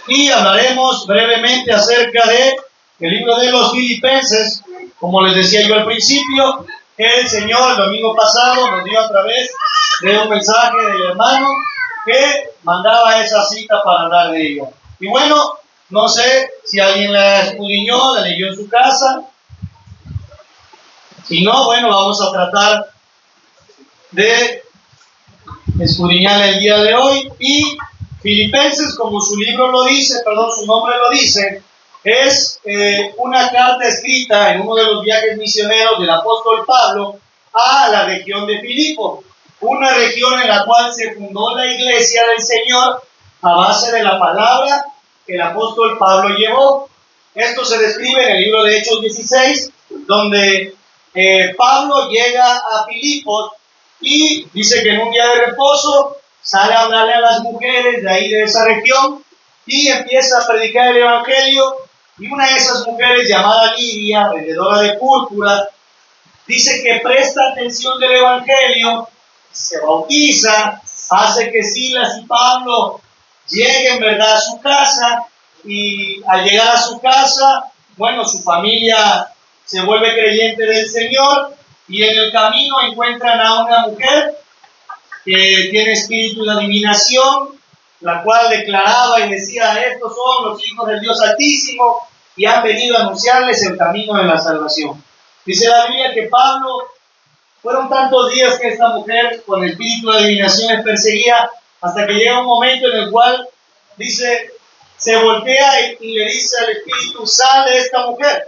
y hablaremos brevemente acerca de el libro de los Filipenses. Como les decía yo al principio, el Señor el domingo pasado nos dio a través de un mensaje del hermano que mandaba esa cita para hablar de ella. Y bueno, no sé si alguien la escudriñó, la leyó en su casa. Si no, bueno, vamos a tratar de escudriñar el día de hoy. Y Filipenses, como su libro lo dice, su nombre lo dice, es una carta escrita en uno de los viajes misioneros del apóstol Pablo a la región de Filipo, una región en la cual se fundó la iglesia del Señor a base de la palabra que el apóstol Pablo llevó. Esto se describe en el libro de Hechos 16, donde Pablo llega a Filipos y dice que en un día de reposo sale a hablarle a las mujeres de ahí de esa región y empieza a predicar el evangelio. Y una de esas mujeres, llamada Lidia, vendedora de púrpura, dice que presta atención del evangelio, se bautiza, hace que Silas y Pablo lleguen, ¿verdad?, a su casa. Y al llegar a su casa, bueno, su familia se vuelve creyente del Señor, y en el camino encuentran a una mujer que tiene espíritu de adivinación, la cual declaraba y decía: estos son los hijos del Dios Altísimo y han venido a anunciarles el camino de la salvación. Dice la Biblia que Pablo, fueron tantos días que esta mujer con el espíritu de adivinación les perseguía, hasta que llega un momento en el cual, dice, se voltea y le dice al espíritu: sale esta mujer.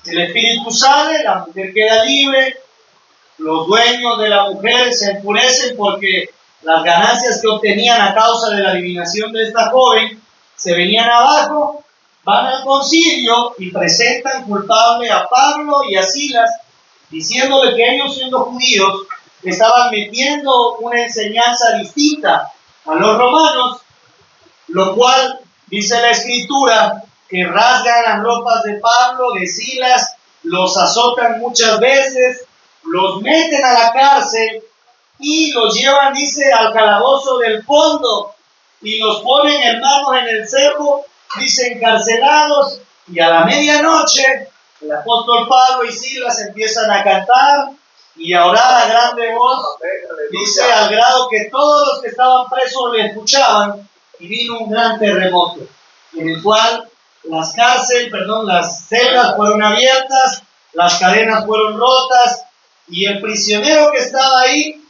El espíritu sale, la mujer queda libre. Los dueños de la mujer se enfurecen porque las ganancias que obtenían a causa de la adivinación de esta joven se venían abajo. Van al concilio y presentan culpable a Pablo y a Silas, diciéndole que ellos, siendo judíos, estaban metiendo una enseñanza distinta a los romanos, lo cual dice la Escritura que rasgan las ropas de Pablo, de Silas, los azotan muchas veces, los meten a la cárcel y los llevan, dice, al calabozo del fondo y los ponen, hermanos, en el cerco, dice, encarcelados. Y a la medianoche el apóstol Pablo y Silas empiezan a cantar y a orar a grande voz, dice, al grado que todos los que estaban presos le escuchaban, y vino un gran terremoto en el cual las celdas fueron abiertas, las cadenas fueron rotas, y el prisionero que estaba ahí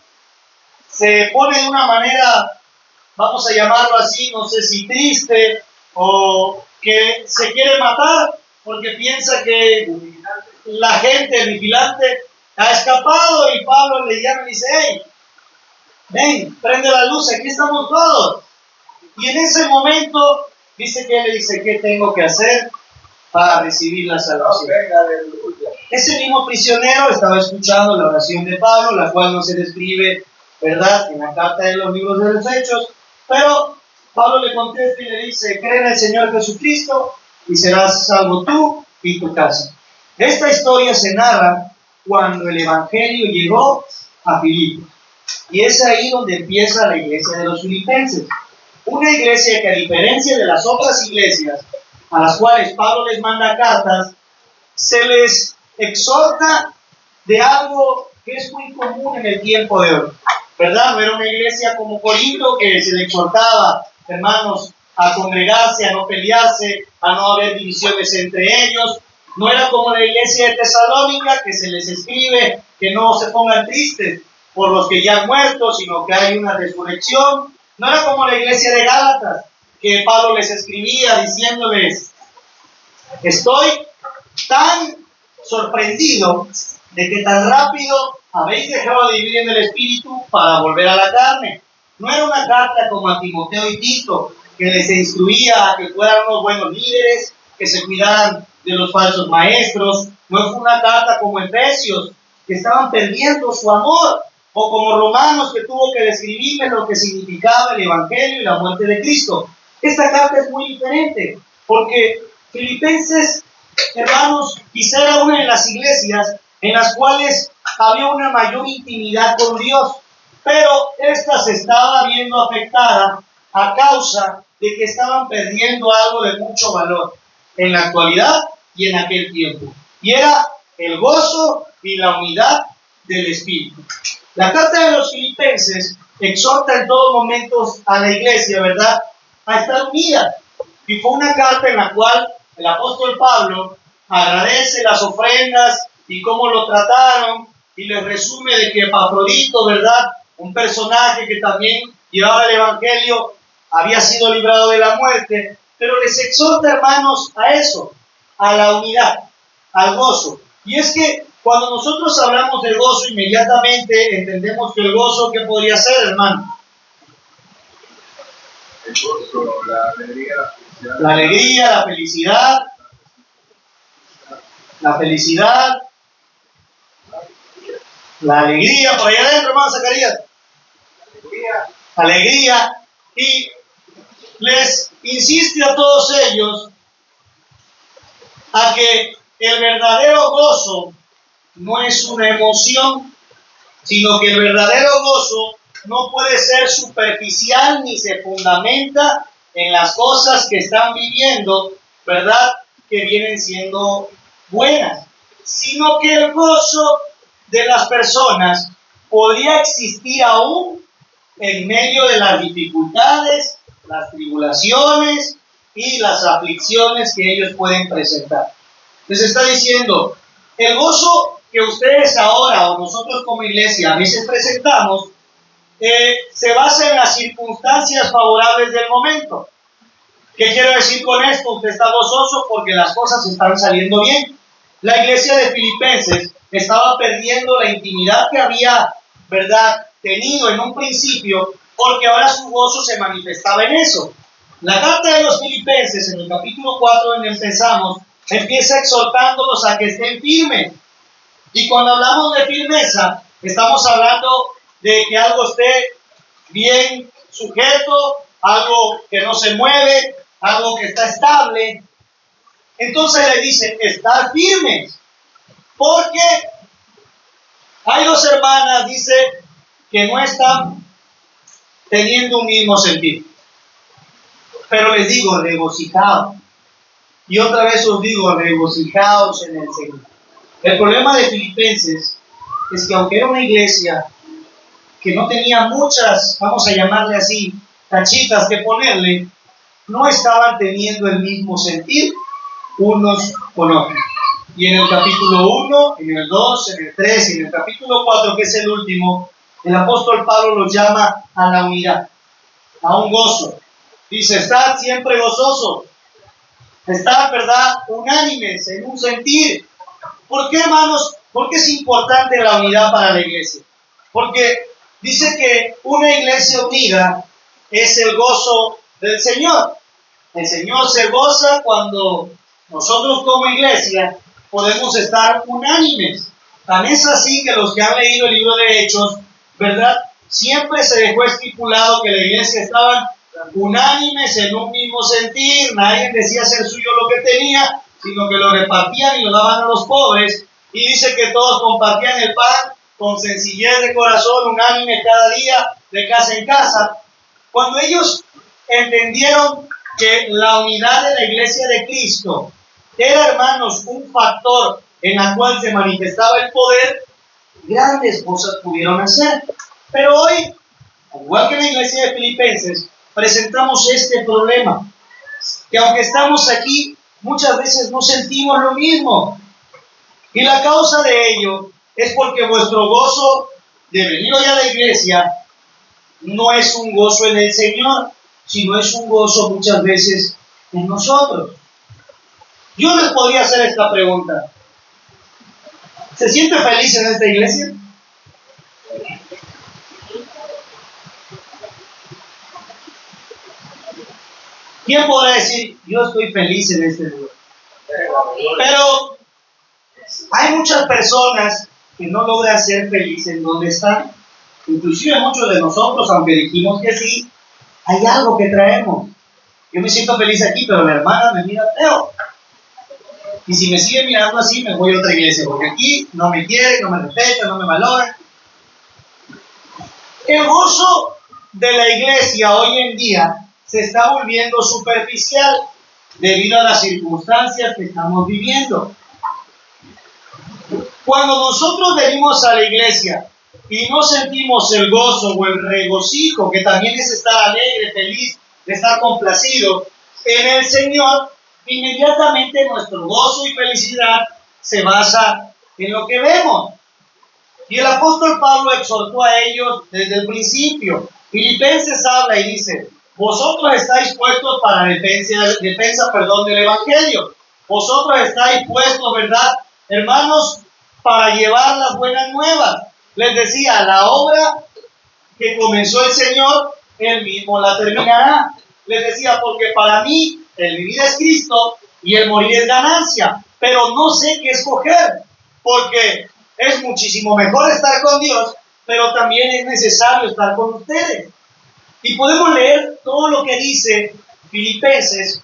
se pone de una manera, vamos a llamarlo así, no sé si triste o que se quiere matar, porque piensa que la gente, el vigilante, ha escapado, y Pablo le llama y dice: hey, ven, prende la luz, aquí estamos todos. Y en ese momento dice que él le dice: ¿qué tengo que hacer para recibir la salvación? Ese mismo prisionero estaba escuchando la oración de Pablo, la cual no se describe, ¿verdad?, en la carta de los libros de los Hechos, pero Pablo le contesta y le dice: cree en el Señor Jesucristo y serás salvo tú y tu casa. Esta historia se narra cuando el evangelio llegó a Filipos, y es ahí donde empieza la iglesia de los filipenses. Una iglesia que, a diferencia de las otras iglesias a las cuales Pablo les manda cartas, se les exhorta de algo que es muy común en el tiempo de hoy, ¿verdad? No era una iglesia como Corinto, que se le exhortaba, hermanos, a congregarse, a no pelearse, a no haber divisiones entre ellos. No era como la iglesia de Tesalónica, que se les escribe que no se pongan tristes por los que ya han muerto, sino que hay una resurrección. No era como la iglesia de Gálatas, que Pablo les escribía diciéndoles: estoy tan sorprendido de que tan rápido habéis dejado de vivir en el Espíritu para volver a la carne. No era una carta como a Timoteo y Tito, que les instruía a que fueran unos buenos líderes, que se cuidaran de los falsos maestros. No fue una carta como Efesios, que estaban perdiendo su amor, o como Romanos, que tuvo que describirles lo que significaba el Evangelio y la muerte de Cristo. Esta carta es muy diferente, porque Filipenses, hermanos, quizá era una de las iglesias en las cuales había una mayor intimidad con Dios, pero esta se estaba viendo afectada a causa de que estaban perdiendo algo de mucho valor en la actualidad y en aquel tiempo. Y era el gozo y la unidad del Espíritu. La carta de los Filipenses exhorta en todos momentos a la iglesia, ¿verdad?, a estar unida. Y fue una carta en la cual el apóstol Pablo agradece las ofrendas y cómo lo trataron, y les resume de que Epafrodito, ¿verdad?, un personaje que también llevaba el evangelio, había sido librado de la muerte, pero les exhorta, hermanos, a eso, a la unidad, al gozo. Y es que cuando nosotros hablamos de gozo, inmediatamente entendemos que el gozo, ¿qué podría ser, hermano? El gozo, la alegría, la alegría, la felicidad, la alegría, por allá adentro, hermano Zacarías, alegría, y les insiste a todos ellos a que el verdadero gozo no es una emoción, sino que el verdadero gozo no puede ser superficial ni se fundamenta en las cosas que están viviendo, ¿verdad?, que vienen siendo buenas, sino que el gozo de las personas podría existir aún en medio de las dificultades, las tribulaciones y las aflicciones que ellos pueden presentar. Les está diciendo, el gozo que ustedes ahora o nosotros como iglesia a veces presentamos se basa en las circunstancias favorables del momento. ¿Qué quiero decir con esto? Usted está gozoso porque las cosas están saliendo bien. La iglesia de Filipenses estaba perdiendo la intimidad que había, ¿verdad?, tenido en un principio, porque ahora su gozo se manifestaba en eso. La carta de los Filipenses, en el capítulo 4 donde empezamos, empieza exhortándolos a que estén firmes. Y cuando hablamos de firmeza, estamos hablando de que algo esté bien sujeto, algo que no se mueve, algo que está estable. Entonces le dicen, estar firmes, porque hay dos hermanas, dice, que no están teniendo un mismo sentir. Pero les digo, regocijaos. Y otra vez os digo, regocijaos en el Señor. El problema de Filipenses es que aunque era una iglesia que no tenía muchas, vamos a llamarle así, tachitas que ponerle, no estaban teniendo el mismo sentir unos con otros. Y en el capítulo 1, en el 2, en el 3 y en el capítulo 4, que es el último, el apóstol Pablo los llama a la unidad, a un gozo. Dice, estad siempre gozosos, estad, ¿verdad?, unánimes en un sentir. ¿Por qué, hermanos? ¿Por qué es importante la unidad para la iglesia? Porque dice que una iglesia unida es el gozo del Señor. El Señor se goza cuando nosotros como iglesia podemos estar unánimes. Tan es así que los que han leído el libro de Hechos, ¿verdad?, siempre se dejó estipulado que la iglesia estaban unánimes en un mismo sentir. Nadie decía ser suyo lo que tenía, sino que lo repartían y lo daban a los pobres. Y dice que todos compartían el pan con sencillez de corazón, unánime cada día, de casa en casa. Cuando ellos entendieron que la unidad de la iglesia de Cristo era, hermanos, un factor en la cual se manifestaba el poder, grandes cosas pudieron hacer. Pero hoy, al igual que la iglesia de Filipenses, presentamos este problema, que aunque estamos aquí, muchas veces no sentimos lo mismo. Y la causa de ello es porque vuestro gozo de venir hoy a la iglesia no es un gozo en el Señor, sino es un gozo muchas veces en nosotros. Yo les podría hacer esta pregunta. ¿Se siente feliz en esta iglesia? ¿Quién podrá decir, yo estoy feliz en este lugar? Pero hay muchas personas que no logran ser felices en donde están. Inclusive muchos de nosotros, aunque dijimos que sí, hay algo que traemos. Yo me siento feliz aquí, pero la hermana me mira feo. Y si me sigue mirando así, me voy a otra iglesia, porque aquí no me quieren, no me respetan, no me valoran. El gozo de la iglesia hoy en día se está volviendo superficial debido a las circunstancias que estamos viviendo. Cuando nosotros venimos a la iglesia y no sentimos el gozo o el regocijo, que también es estar alegre, feliz, de estar complacido en el Señor, inmediatamente nuestro gozo y felicidad se basa en lo que vemos. Y el apóstol Pablo exhortó a ellos desde el principio. Filipenses habla y dice: vosotros estáis puestos para defensa del Evangelio. Vosotros estáis puestos, ¿verdad, hermanos?, para llevar las buenas nuevas. Les decía, la obra que comenzó el Señor, Él mismo la terminará. Les decía, porque para mí el vivir es Cristo y el morir es ganancia. Pero no sé qué escoger, porque es muchísimo mejor estar con Dios, pero también es necesario estar con ustedes. Y podemos leer todo lo que dice Filipenses,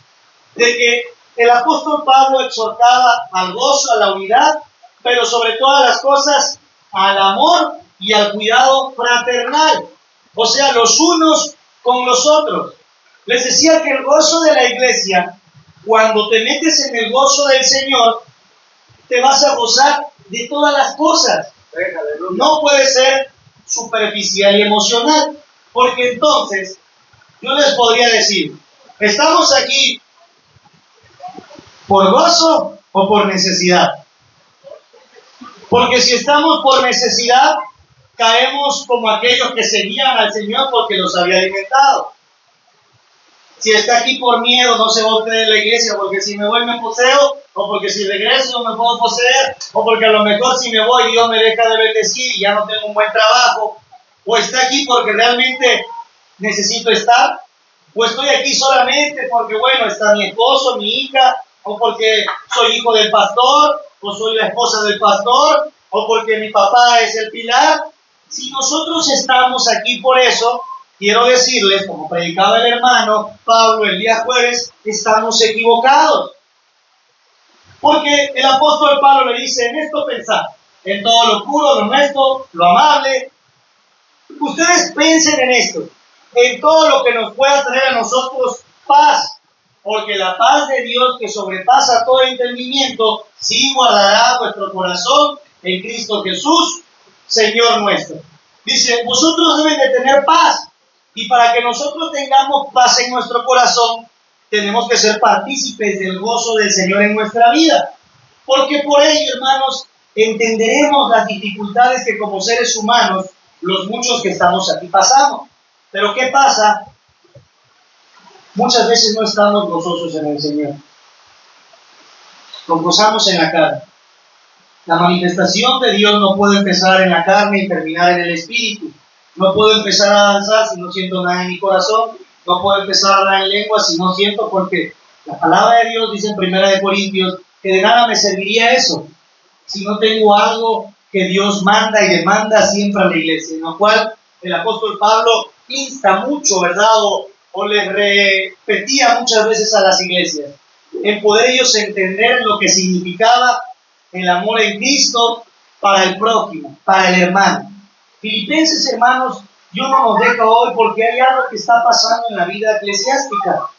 de que el apóstol Pablo exhortaba al gozo, a la unidad, pero sobre todas las cosas al amor y al cuidado fraternal, o sea, los unos con los otros. Les decía que el gozo de la iglesia, cuando te metes en el gozo del Señor, te vas a gozar de todas las cosas. No puede ser superficial y emocional, porque entonces yo les podría decir, ¿estamos aquí por gozo o por necesidad? Porque si estamos por necesidad, caemos como aquellos que seguían al Señor porque los había alimentado. Si está aquí por miedo, no se va a usted de la iglesia, porque si me voy me poseo, o porque si regreso no me puedo poseer, o porque a lo mejor si me voy Dios me deja de bendecir y ya no tengo un buen trabajo, o está aquí porque realmente necesito estar, o estoy aquí solamente porque, bueno, está mi esposo, mi hija, o porque soy hijo del pastor, o soy la esposa del pastor, o porque mi papá es el pilar. Si nosotros estamos aquí por eso, quiero decirles, como predicaba el hermano Pablo el día jueves, estamos equivocados. Porque el apóstol Pablo le dice: en esto pensad, en todo lo puro, lo honesto, lo amable. Ustedes piensen en esto, en todo lo que nos pueda traer a nosotros paz. Porque la paz de Dios, que sobrepasa todo entendimiento, sí guardará vuestro corazón en Cristo Jesús, Señor nuestro. Dice, vosotros deben de tener paz. Y para que nosotros tengamos paz en nuestro corazón, tenemos que ser partícipes del gozo del Señor en nuestra vida. Porque por ello, hermanos, entenderemos las dificultades que como seres humanos, los muchos que estamos aquí pasamos. Pero ¿qué pasa? Muchas veces no estamos gozosos en el Señor. Nos gozamos en la carne. La manifestación de Dios no puede empezar en la carne y terminar en el espíritu. No puedo empezar a danzar si no siento nada en mi corazón. No puedo empezar a hablar en lengua si no siento, porque la palabra de Dios dice en 1 Corintios que de nada me serviría eso si no tengo algo que Dios manda y demanda siempre a la iglesia, en lo cual el apóstol Pablo insta mucho, ¿verdad? O les repetía muchas veces a las iglesias, en poder ellos entender lo que significaba el amor en Cristo para el prójimo, para el hermano. Filipenses, hermanos, Dios no nos deja hoy porque hay algo que está pasando en la vida eclesiástica,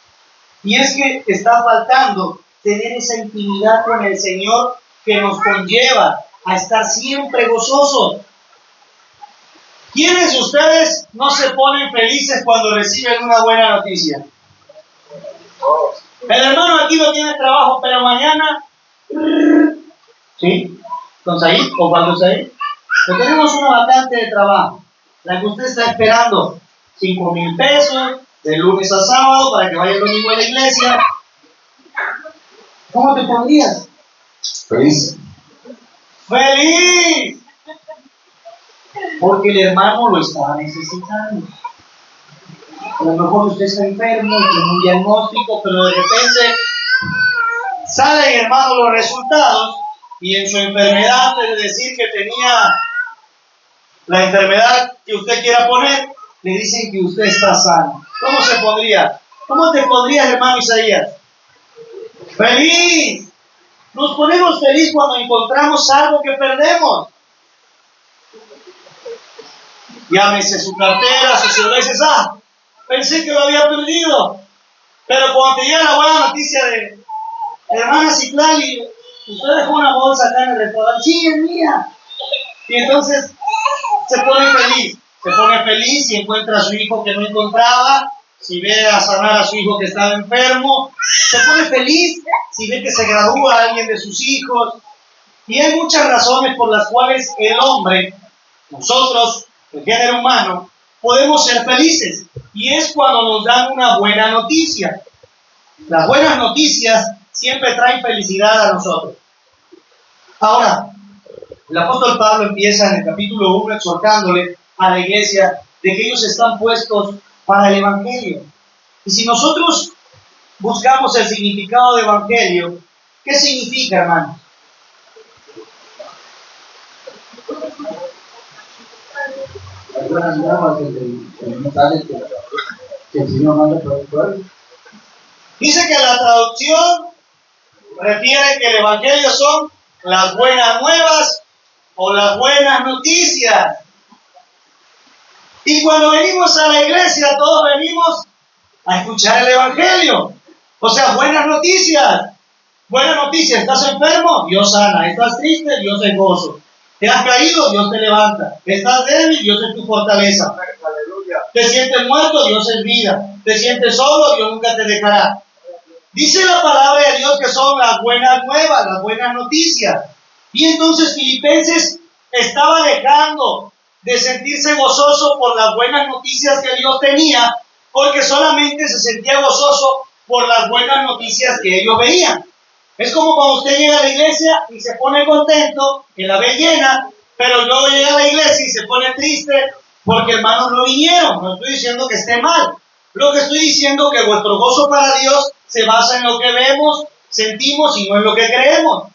y es que está faltando tener esa intimidad con el Señor que nos conlleva a estar siempre gozosos. ¿Quiénes de ustedes no se ponen felices cuando reciben una buena noticia? El hermano aquí no tiene trabajo, pero mañana, ¿sí? ¿Con Said o cuando Said? Pues tenemos una vacante de trabajo, la que usted está esperando, 5,000 pesos, de lunes a sábado, para que vaya el domingo a la iglesia. ¿Cómo te pondrías? Feliz. ¡Feliz! Porque el hermano lo estaba necesitando. A lo mejor usted está enfermo, tiene un diagnóstico, pero de repente salen, hermano, los resultados, y en su enfermedad, antes de decir que tenía la enfermedad que usted quiera poner, le dicen que usted está sano. ¿Cómo se pondría? ¿Cómo te pondrías, hermano Isaías? ¡Feliz! Nos ponemos feliz cuando encontramos algo que perdemos. Llámese su cartera, su cerveza, Pensé que lo había perdido. Pero cuando te llega la buena noticia de hermana Citlali, usted dejó una bolsa acá en el restaurante. Sí, es mía. Y entonces se pone feliz si encuentra a su hijo que no encontraba, si ve a sanar a su hijo que estaba enfermo, se pone feliz si ve que se gradúa a alguien de sus hijos. Y hay muchas razones por las cuales el hombre, nosotros, el género humano, podemos ser felices. Y es cuando nos dan una buena noticia. Las buenas noticias siempre traen felicidad a nosotros. Ahora, el apóstol Pablo empieza en el capítulo 1 exhortándole a la iglesia de que ellos están puestos para el evangelio. Y si nosotros buscamos el significado de evangelio, ¿qué significa, hermanos? Algunas nuevas el mensaje que el Señor manda por el pueblo. Dice que la traducción refiere que el evangelio son las buenas nuevas o las buenas noticias. Y cuando venimos a la iglesia, todos venimos a escuchar el evangelio. O sea, buenas noticias. Buenas noticias. ¿Estás enfermo? Dios sana. ¿Estás triste? Dios es gozo. ¿Te has caído? Dios te levanta. ¿Estás débil? Dios es tu fortaleza. Aleluya. ¿Te sientes muerto? Dios es vida. ¿Te sientes solo? Dios nunca te dejará. Dice la palabra de Dios que son las buenas nuevas, las buenas noticias. Y entonces Filipenses estaba dejando de sentirse gozoso por las buenas noticias que Dios tenía, porque solamente se sentía gozoso por las buenas noticias que ellos veían. Es como cuando usted llega a la iglesia y se pone contento, que la ve llena, pero luego llega a la iglesia y se pone triste porque hermanos no vinieron. No estoy diciendo que esté mal. Lo que estoy diciendo es que vuestro gozo para Dios se basa en lo que vemos, sentimos y no en lo que creemos.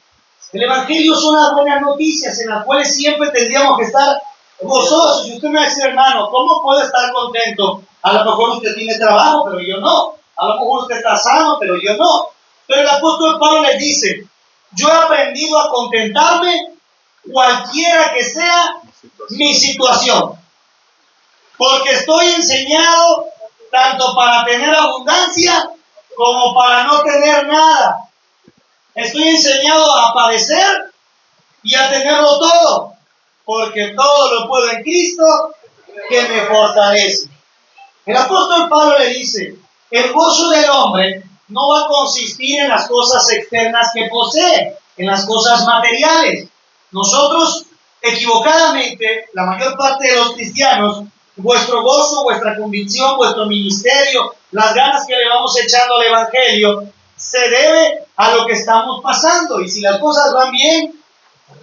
El evangelio son las buenas noticias en las cuales siempre tendríamos que estar gozosos. Y usted me va a decir, hermano, ¿cómo puedo estar contento? A lo mejor usted tiene trabajo, pero yo no. A lo mejor usted está sano, pero yo no. Pero el apóstol Pablo les dice, yo he aprendido a contentarme cualquiera que sea mi situación. Porque estoy enseñado tanto para tener abundancia como para no tener nada. Estoy enseñado a padecer y a tenerlo todo, porque todo lo puedo en Cristo que me fortalece. El apóstol Pablo le dice, el gozo del hombre no va a consistir en las cosas externas que posee, en las cosas materiales. Nosotros, equivocadamente, la mayor parte de los cristianos, vuestro gozo, vuestra convicción, vuestro ministerio, las ganas que le vamos echando al evangelio, se debe a lo que estamos pasando. Y si las cosas van bien,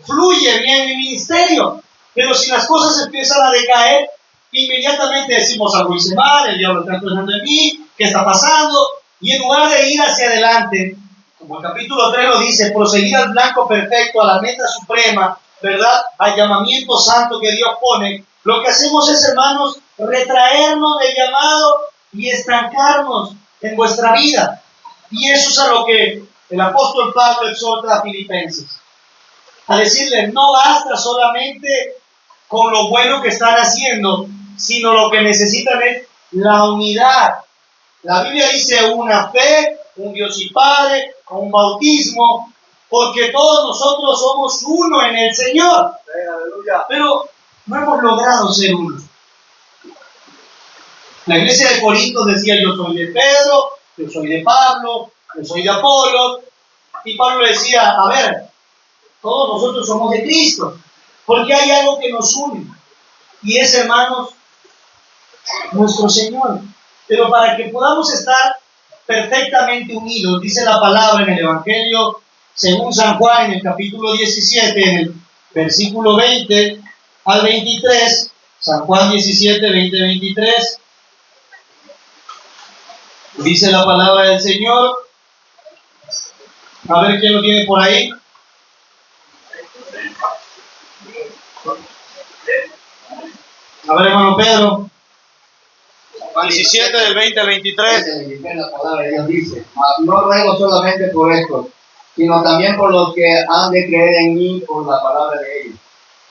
fluye bien mi ministerio. Pero si las cosas empiezan a decaer, inmediatamente decimos, algo hice mal, el diablo está pensando en mí, ¿qué está pasando? Y en lugar de ir hacia adelante, como el capítulo 3 lo dice, proseguir al blanco perfecto, a la meta suprema, ¿verdad? Al llamamiento santo que Dios pone, lo que hacemos es, hermanos, retraernos del llamado y estancarnos en vuestra vida. Y eso es a lo que el apóstol Pablo exhorta a Filipenses. A decirle, no basta solamente con lo bueno que están haciendo, sino lo que necesitan es la unidad. La Biblia dice una fe, un Dios y Padre, un bautismo, porque todos nosotros somos uno en el Señor. Aleluya. Pero no hemos logrado ser uno. La iglesia de Corinto decía, yo soy de Pedro, yo soy de Pablo, yo soy de Apolo. Y Pablo decía, a ver, todos nosotros somos de Cristo, porque hay algo que nos une. Y es, hermanos, nuestro Señor. Pero para que podamos estar perfectamente unidos, dice la palabra en el Evangelio, según San Juan, en el capítulo 17, en el versículo 20 al 23, San Juan 17, 20, 23, dice la palabra del Señor. A ver quién lo tiene por ahí. A ver, hermano Pedro. 17 del 20 al 23. La palabra de Dios dice, mas no ruego solamente por esto, sino también por los que han de creer en mí por la palabra de ellos,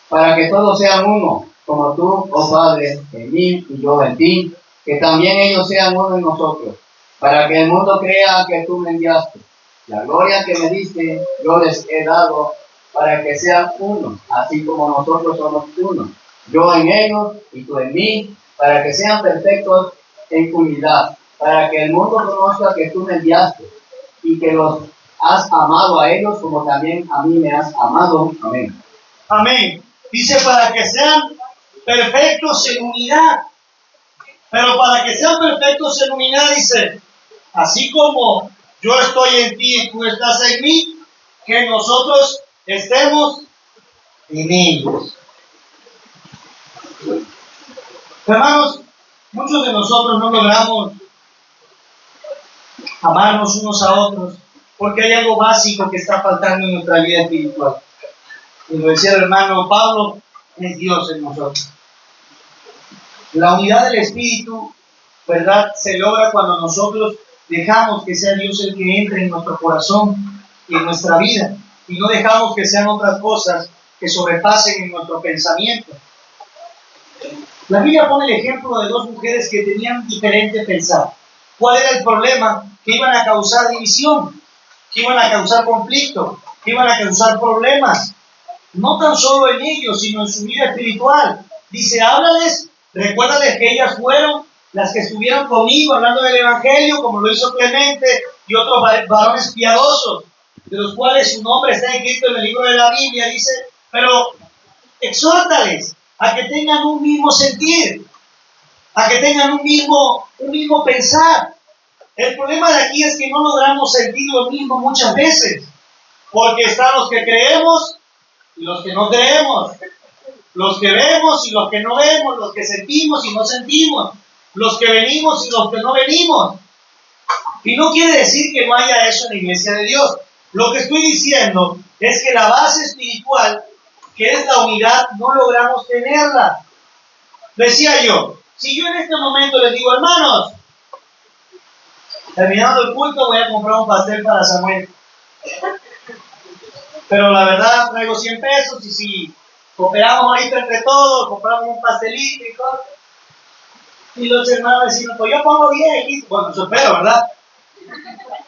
para que todos sean uno, como tú, oh Padre, en mí y yo en ti, que también ellos sean uno en nosotros, para que el mundo crea que tú me enviaste. La gloria que me diste, yo les he dado, para que sean uno, así como nosotros somos uno. Yo en ellos y tú en mí, para que sean perfectos en unidad, para que el mundo conozca que tú me enviaste y que los has amado a ellos como también a mí me has amado. Amén. Amén. Dice para que sean perfectos en unidad. Pero para que sean perfectos en unidad, dice, así como yo estoy en ti y tú estás en mí, que nosotros estemos en ellos. Hermanos, muchos de nosotros no logramos amarnos unos a otros porque hay algo básico que está faltando en nuestra vida espiritual. Y lo decía el hermano Pablo, es Dios en nosotros. La unidad del Espíritu, ¿verdad?, se logra cuando nosotros dejamos que sea Dios el que entre en nuestro corazón y en nuestra vida, y no dejamos que sean otras cosas que sobrepasen en nuestro pensamiento. La Biblia pone el ejemplo de dos mujeres que tenían diferente pensar. ¿Cuál era el problema? Que iban a causar división, que iban a causar conflicto, que iban a causar problemas, no tan solo en ellos, sino en su vida espiritual. Dice, háblales, recuérdales que ellas fueron las que estuvieron conmigo hablando del Evangelio, como lo hizo Clemente y otros varones piadosos, de los cuales su nombre está escrito en el libro de la Biblia. Dice, pero exhórtales a que tengan un mismo sentir, a que tengan un mismo pensar. El problema de aquí es que no logramos sentir lo mismo muchas veces, porque están los que creemos y los que no creemos, los que vemos y los que no vemos, los que sentimos y no sentimos, los que venimos y los que no venimos. Y no quiere decir que no haya eso en la iglesia de Dios. Lo que estoy diciendo es que la base espiritual, que es la unidad, no logramos tenerla. Decía yo, si yo en este momento les digo, hermanos, terminando el culto voy a comprar un pastel para Samuel, pero la verdad traigo 100 pesos y si cooperamos ahorita entre todos, compramos un pastelito y todo, y los hermanos decimos, pues yo pongo 10 y bueno, eso espero, ¿verdad?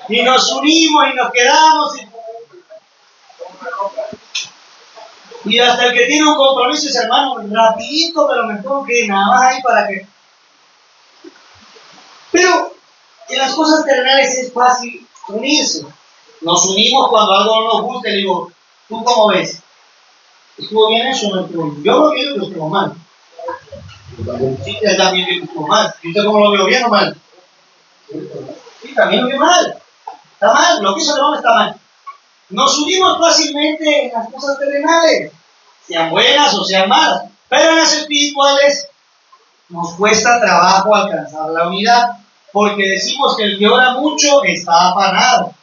Y nos unimos y nos quedamos y hasta el que tiene un compromiso dice, hermano, rapidito, pero me tengo que ir nada más ahí para que... Pero en las cosas terrenales es fácil unirse. Nos unimos cuando algo no nos gusta y le digo, ¿tú cómo ves? ¿Estuvo bien eso o no estuvo bien? Yo lo veo que estuvo mal. Sí, también veo que estuvo mal. ¿Y usted cómo lo veo, bien o mal? Sí, también lo veo mal. Está mal, lo que hizo el hermano está mal. Nos unimos fácilmente en las cosas terrenales, sean buenas o sean malas, pero en las espirituales nos cuesta trabajo alcanzar la unidad, porque decimos que el que ora mucho está afanado.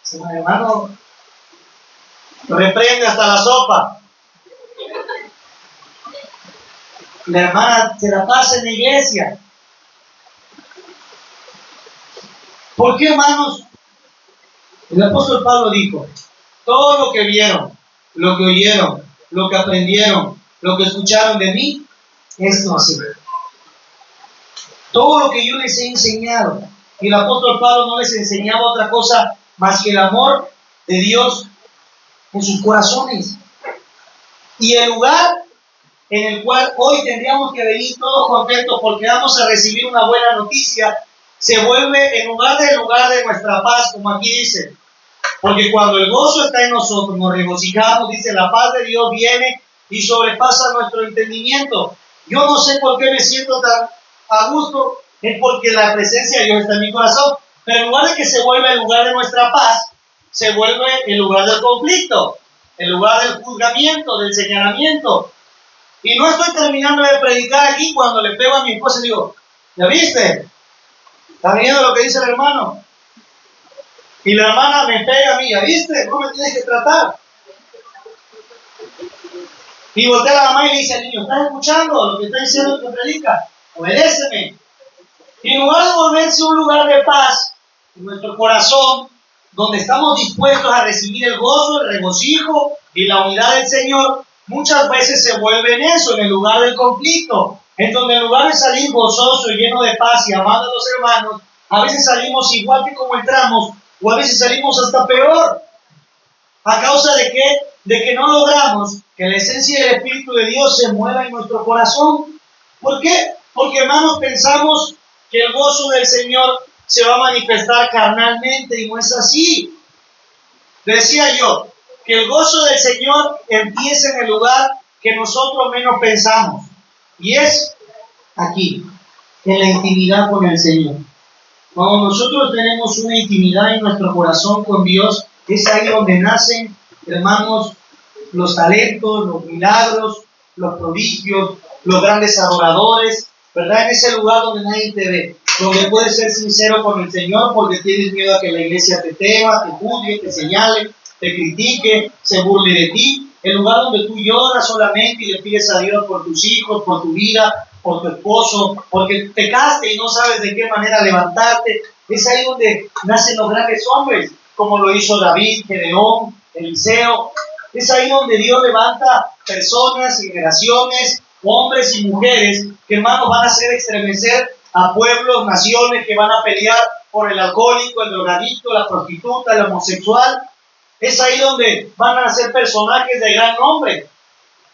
Si un hermano reprende hasta la sopa, la hermana se la pasa en la iglesia. ¿Por qué, hermanos? El apóstol Pablo dijo, todo lo que vieron, lo que oyeron, lo que aprendieron, lo que escucharon de mí, esto así. Todo lo que yo les he enseñado. Y el apóstol Pablo no les enseñaba otra cosa más que el amor de Dios en sus corazones. Y el lugar en el cual hoy tendríamos que venir todos contentos porque vamos a recibir una buena noticia, se vuelve el lugar de nuestra paz, como aquí dice. Porque cuando el gozo está en nosotros, nos regocijamos, dice, la paz de Dios viene y sobrepasa nuestro entendimiento. Yo no sé por qué me siento tan a gusto, es porque la presencia de Dios está en mi corazón. Pero en lugar de que se vuelva el lugar de nuestra paz, se vuelve el lugar del conflicto, el lugar del juzgamiento, del señalamiento. Y no estoy terminando de predicar aquí cuando le pego a mi esposa y digo, ¿ya viste? ¿Está viendo lo que dice el hermano? Y la hermana me pega a mí, ¿ya viste? ¿Cómo me tienes que tratar? Y voltea a la mamá y le dice al niño, ¿estás escuchando lo que está diciendo el que predica? Obedéceme. Y en lugar de volverse un lugar de paz en nuestro corazón, donde estamos dispuestos a recibir el gozo, el regocijo y la unidad del Señor, muchas veces se vuelve en eso, en el lugar del conflicto, en donde en lugar de salir gozoso y lleno de paz y amando a los hermanos, a veces salimos igual que como entramos, o a veces salimos hasta peor. ¿A causa de qué? De que no logramos que la esencia del Espíritu de Dios se mueva en nuestro corazón. ¿Por qué? Porque, hermanos, pensamos que el gozo del Señor se va a manifestar carnalmente, y no es así. Decía yo que el gozo del Señor empieza en el lugar que nosotros menos pensamos, y es aquí, en la intimidad con el Señor. Cuando nosotros tenemos una intimidad en nuestro corazón con Dios, es ahí donde nacen, hermanos, los talentos, los milagros, los prodigios, los grandes adoradores, ¿verdad? En ese lugar donde nadie te ve, donde puedes ser sincero con el Señor porque tienes miedo a que la iglesia te tema, te juzgue, te señale, te critique, se burle de ti. El lugar donde tú lloras solamente y le pides a Dios por tus hijos, por tu vida, por tu esposo, porque pecaste y no sabes de qué manera levantarte. Es ahí donde nacen los grandes hombres, como lo hizo David, Gedeón, Eliseo. Es ahí donde Dios levanta personas, generaciones, hombres y mujeres que, hermanos, van a hacer estremecer a pueblos, naciones, que van a pelear por el alcohólico, el drogadicto, la prostituta, el homosexual. Es ahí donde van a ser personajes de gran nombre,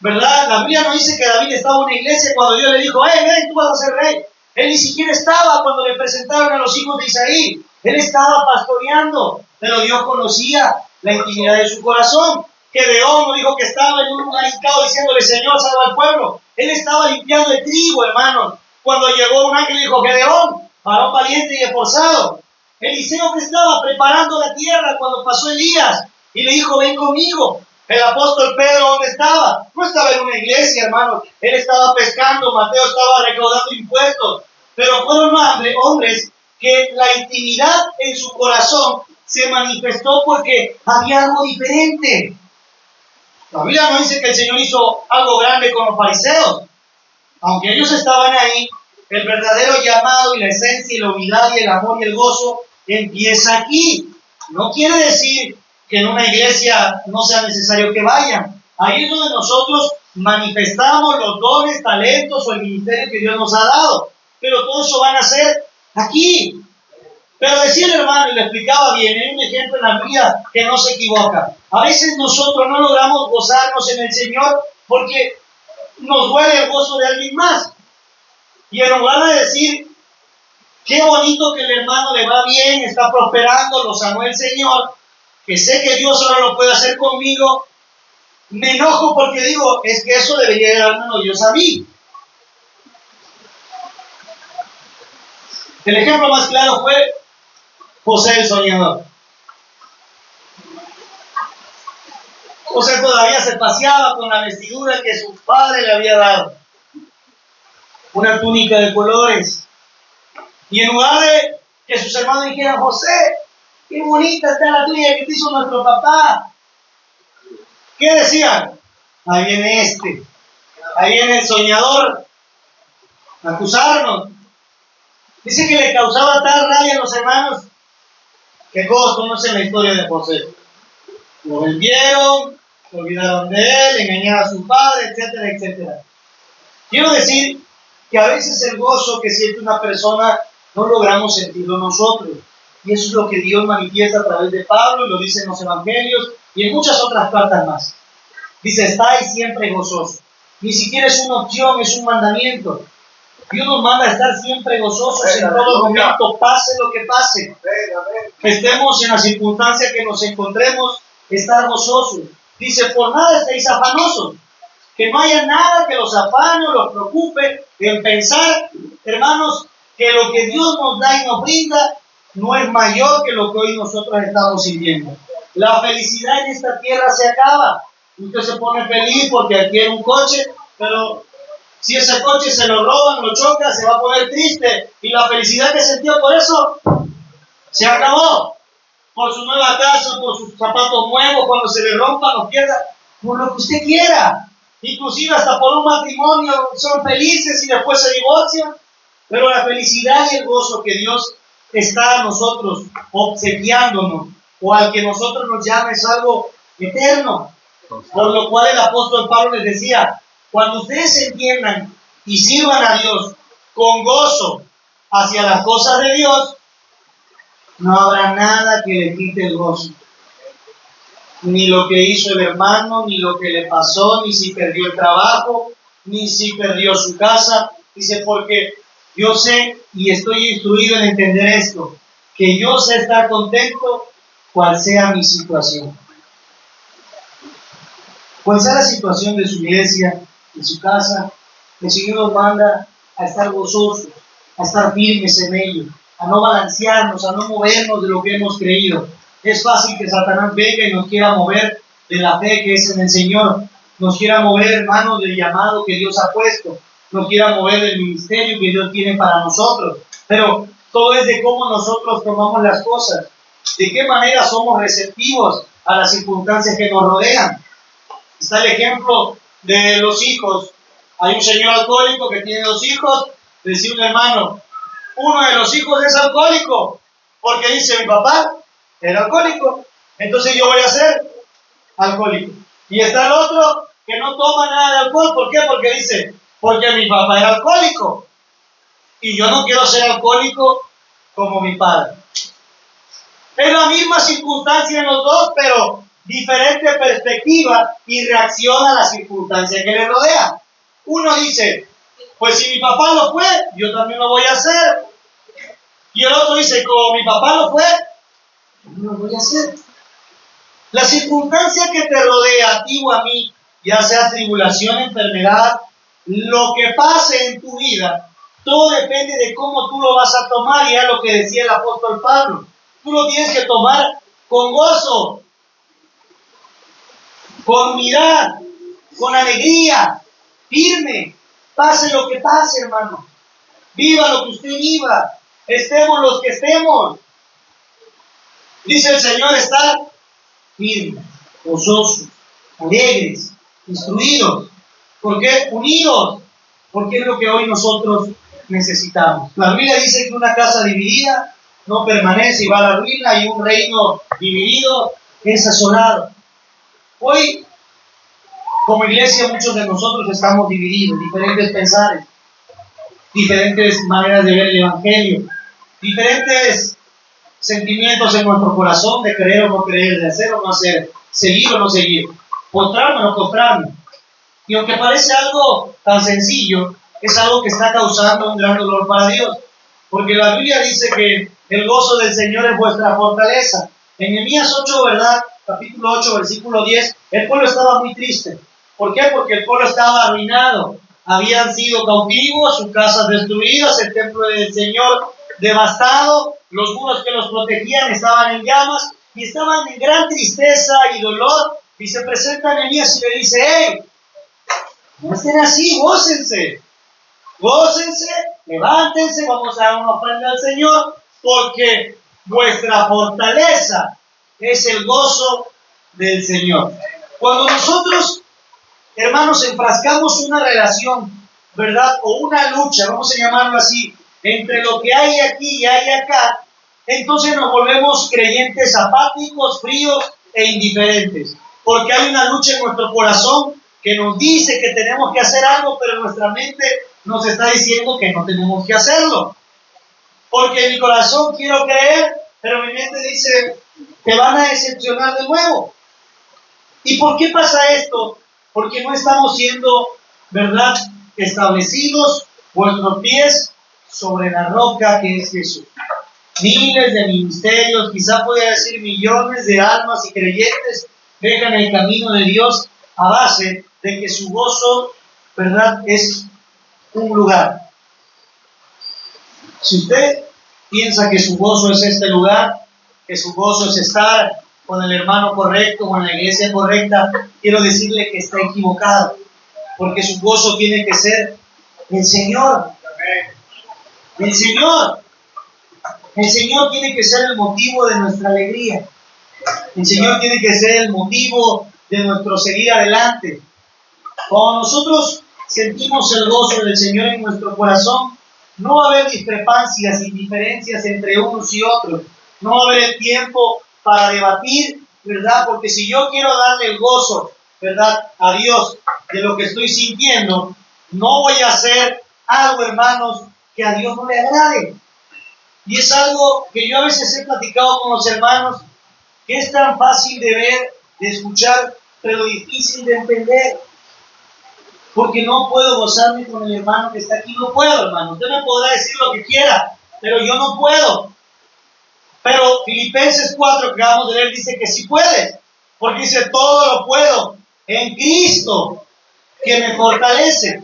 ¿verdad? La Biblia no dice que David estaba en una iglesia cuando Dios le dijo, ven, tú vas a ser rey. Él ni siquiera estaba cuando le presentaron a los hijos de Isaí. Él estaba pastoreando, pero Dios conocía la intimidad de su corazón. Gedeón no dijo que estaba en un lugar hincado diciéndole, Señor, salva al pueblo. Él estaba limpiando el trigo, hermanos. Cuando llegó un ángel y dijo, Gedeón, varón valiente y esforzado. Eliseo que estaba preparando la tierra cuando pasó Elías y le dijo, ven conmigo. El apóstol Pedro, ¿dónde estaba? No estaba en una iglesia, hermano. Él estaba pescando, Mateo estaba recaudando impuestos. Pero fueron hombres que la intimidad en su corazón se manifestó porque había algo diferente. La Biblia no dice que el Señor hizo algo grande con los fariseos. Aunque ellos estaban ahí, el verdadero llamado y la esencia y la unidad y el amor y el gozo empieza aquí. No quiere decir que en una iglesia no sea necesario que vayan. Ahí es donde nosotros manifestamos los dones, talentos o el ministerio que Dios nos ha dado. Pero todo eso van a ser aquí. Pero decía el hermano, y le explicaba bien, hay un ejemplo en la Biblia que no se equivoca. A veces nosotros no logramos gozarnos en el Señor porque nos duele el gozo de alguien más. Y en lugar de decir, qué bonito que el hermano le va bien, está prosperando, lo sanó el Señor, que sé que Dios ahora lo puede hacer conmigo, me enojo porque digo, es que eso debería darnos Dios a mí. El ejemplo más claro fue José el soñador. José todavía se paseaba con la vestidura que su padre le había dado, una túnica de colores. Y en lugar de que sus hermanos dijeran, José, qué bonita está la tuya que te hizo nuestro papá, ¿qué decían? Ahí viene ahí viene el soñador a acusarnos. Dice que le causaba tal rabia a los hermanos que todos conocen la historia de José. Lo vendieron, se olvidaron de él, engañaron a su padre, etcétera, etcétera. Quiero decir que a veces el gozo que siente una persona no logramos sentirlo nosotros. Y eso es lo que Dios manifiesta a través de Pablo, y lo dice en los evangelios y en muchas otras cartas más. Dice, estáis siempre gozosos. Ni siquiera es una opción, es un mandamiento. Dios nos manda a estar siempre gozosos en todo momento, pase lo que pase. Que estemos en la circunstancia que nos encontremos, estar gozosos. Dice, por nada estéis afanosos. Que no haya nada que los afane o los preocupe en pensar, hermanos, que lo que Dios nos da y nos brinda no es mayor que lo que hoy nosotros estamos sintiendo. La felicidad en esta tierra se acaba. Usted se pone feliz porque adquiere un coche, pero si ese coche se lo roban, lo choca, se va a poner triste. Y la felicidad que sintió por eso se acabó. Por su nueva casa, por sus zapatos nuevos, cuando se le rompan o pierda, por lo que usted quiera. Inclusive hasta por un matrimonio son felices y después se divorcian. Pero la felicidad y el gozo que Dios está a nosotros obsequiándonos, o al que nosotros nos llama, es algo eterno. Por lo cual el apóstol Pablo les decía, cuando ustedes entiendan y sirvan a Dios con gozo hacia las cosas de Dios, no habrá nada que le quite el gozo. Ni lo que hizo el hermano, ni lo que le pasó, ni si perdió el trabajo, ni si perdió su casa. Dice, porque yo sé y estoy instruido en entender esto, que yo sé estar contento cual sea mi situación. Cual sea la situación de su iglesia, de su casa, el Señor nos manda a estar gozosos, a estar firmes en ello, a no balancearnos, a no movernos de lo que hemos creído. Es fácil que Satanás venga y nos quiera mover de la fe que es en el Señor, nos quiera mover, hermanos, del llamado que Dios ha puesto, nos quiera mover del ministerio que Dios tiene para nosotros. Pero todo es de cómo nosotros tomamos las cosas, de qué manera somos receptivos a las circunstancias que nos rodean. Está el ejemplo de los hijos. Hay un señor alcohólico que tiene 2 hijos, decía un hermano, uno de los hijos es alcohólico, porque dice, mi papá era alcohólico, entonces yo voy a ser alcohólico. Y está el otro que no toma nada de alcohol, ¿por qué? Porque dice, porque mi papá era alcohólico, y yo no quiero ser alcohólico como mi padre. Es la misma circunstancia en los dos, pero diferente perspectiva y reacción a la circunstancia que le rodea. Uno dice, pues si mi papá lo fue, yo también lo voy a hacer. Y el otro dice, como mi papá lo fue, yo lo voy a hacer. La circunstancia que te rodea a ti o a mí, ya sea tribulación, enfermedad, lo que pase en tu vida, todo depende de cómo tú lo vas a tomar, y es lo que decía el apóstol Pablo. Tú lo tienes que tomar con gozo, con unidad, con alegría, firme, pase lo que pase, hermano. Viva lo que usted viva, estemos los que estemos. Dice el Señor, estar firmes, gozosos, alegres, instruidos. ¿Por qué? Unidos, porque es lo que hoy nosotros necesitamos. La Biblia dice que una casa dividida no permanece y va a la ruina, y un reino dividido es asolado. Hoy, como iglesia, muchos de nosotros estamos divididos, diferentes pensares, diferentes maneras de ver el Evangelio, diferentes sentimientos en nuestro corazón de creer o no creer, de hacer o no hacer, seguir o no seguir, postrarme o no postrarme. Y aunque parece algo tan sencillo, es algo que está causando un gran dolor para Dios, porque la Biblia dice que el gozo del Señor es vuestra fortaleza. En Nehemías 8, ¿verdad? Capítulo 8, versículo 10, el pueblo estaba muy triste. ¿Por qué? Porque el pueblo estaba arruinado. Habían sido cautivos, sus casas destruidas, el templo del Señor devastado, los muros que los protegían estaban en llamas, y estaban en gran tristeza y dolor. Y se presenta Nehemías y le dice, ¡hey! No estén así, gócense, levántense, vamos a dar una ofrenda al Señor, porque vuestra fortaleza es el gozo del Señor. Cuando nosotros, hermanos, enfrascamos una relación, ¿verdad? O una lucha, vamos a llamarlo así, entre lo que hay aquí y hay acá, entonces nos volvemos creyentes apáticos, fríos e indiferentes, porque hay una lucha en nuestro corazón que nos dice que tenemos que hacer algo, pero nuestra mente nos está diciendo que no tenemos que hacerlo. Porque en mi corazón quiero creer, pero mi mente dice, te van a decepcionar de nuevo. ¿Y por qué pasa esto? Porque no estamos siendo, ¿verdad?, establecidos vuestros pies sobre la roca que es Jesús. Miles de ministerios, quizá podría decir millones de almas y creyentes dejan el camino de Dios a base de que su gozo, ¿verdad?, es un lugar. Si usted piensa que su gozo es este lugar, que su gozo es estar con el hermano correcto, con la iglesia correcta, quiero decirle que está equivocado, porque su gozo tiene que ser el Señor. El Señor. El Señor tiene que ser el motivo de nuestra alegría. El Señor tiene que ser el motivo de nuestro seguir adelante. Cuando nosotros sentimos el gozo del Señor en nuestro corazón, no va a haber discrepancias y diferencias entre unos y otros. No va a haber tiempo para debatir, ¿verdad? Porque si yo quiero darle el gozo, ¿verdad?, a Dios de lo que estoy sintiendo, No voy a hacer algo, hermanos, que a Dios no le agrade. Y es algo que yo a veces he platicado con los hermanos, que es tan fácil de ver, de escuchar, pero difícil de entender. Porque no puedo gozarme con el hermano que está aquí. No puedo, hermano. Usted me podrá decir lo que quiera, pero yo no puedo. Pero Filipenses 4 que acabamos de leer dice que sí puede. Porque dice, todo lo puedo en Cristo que me fortalece.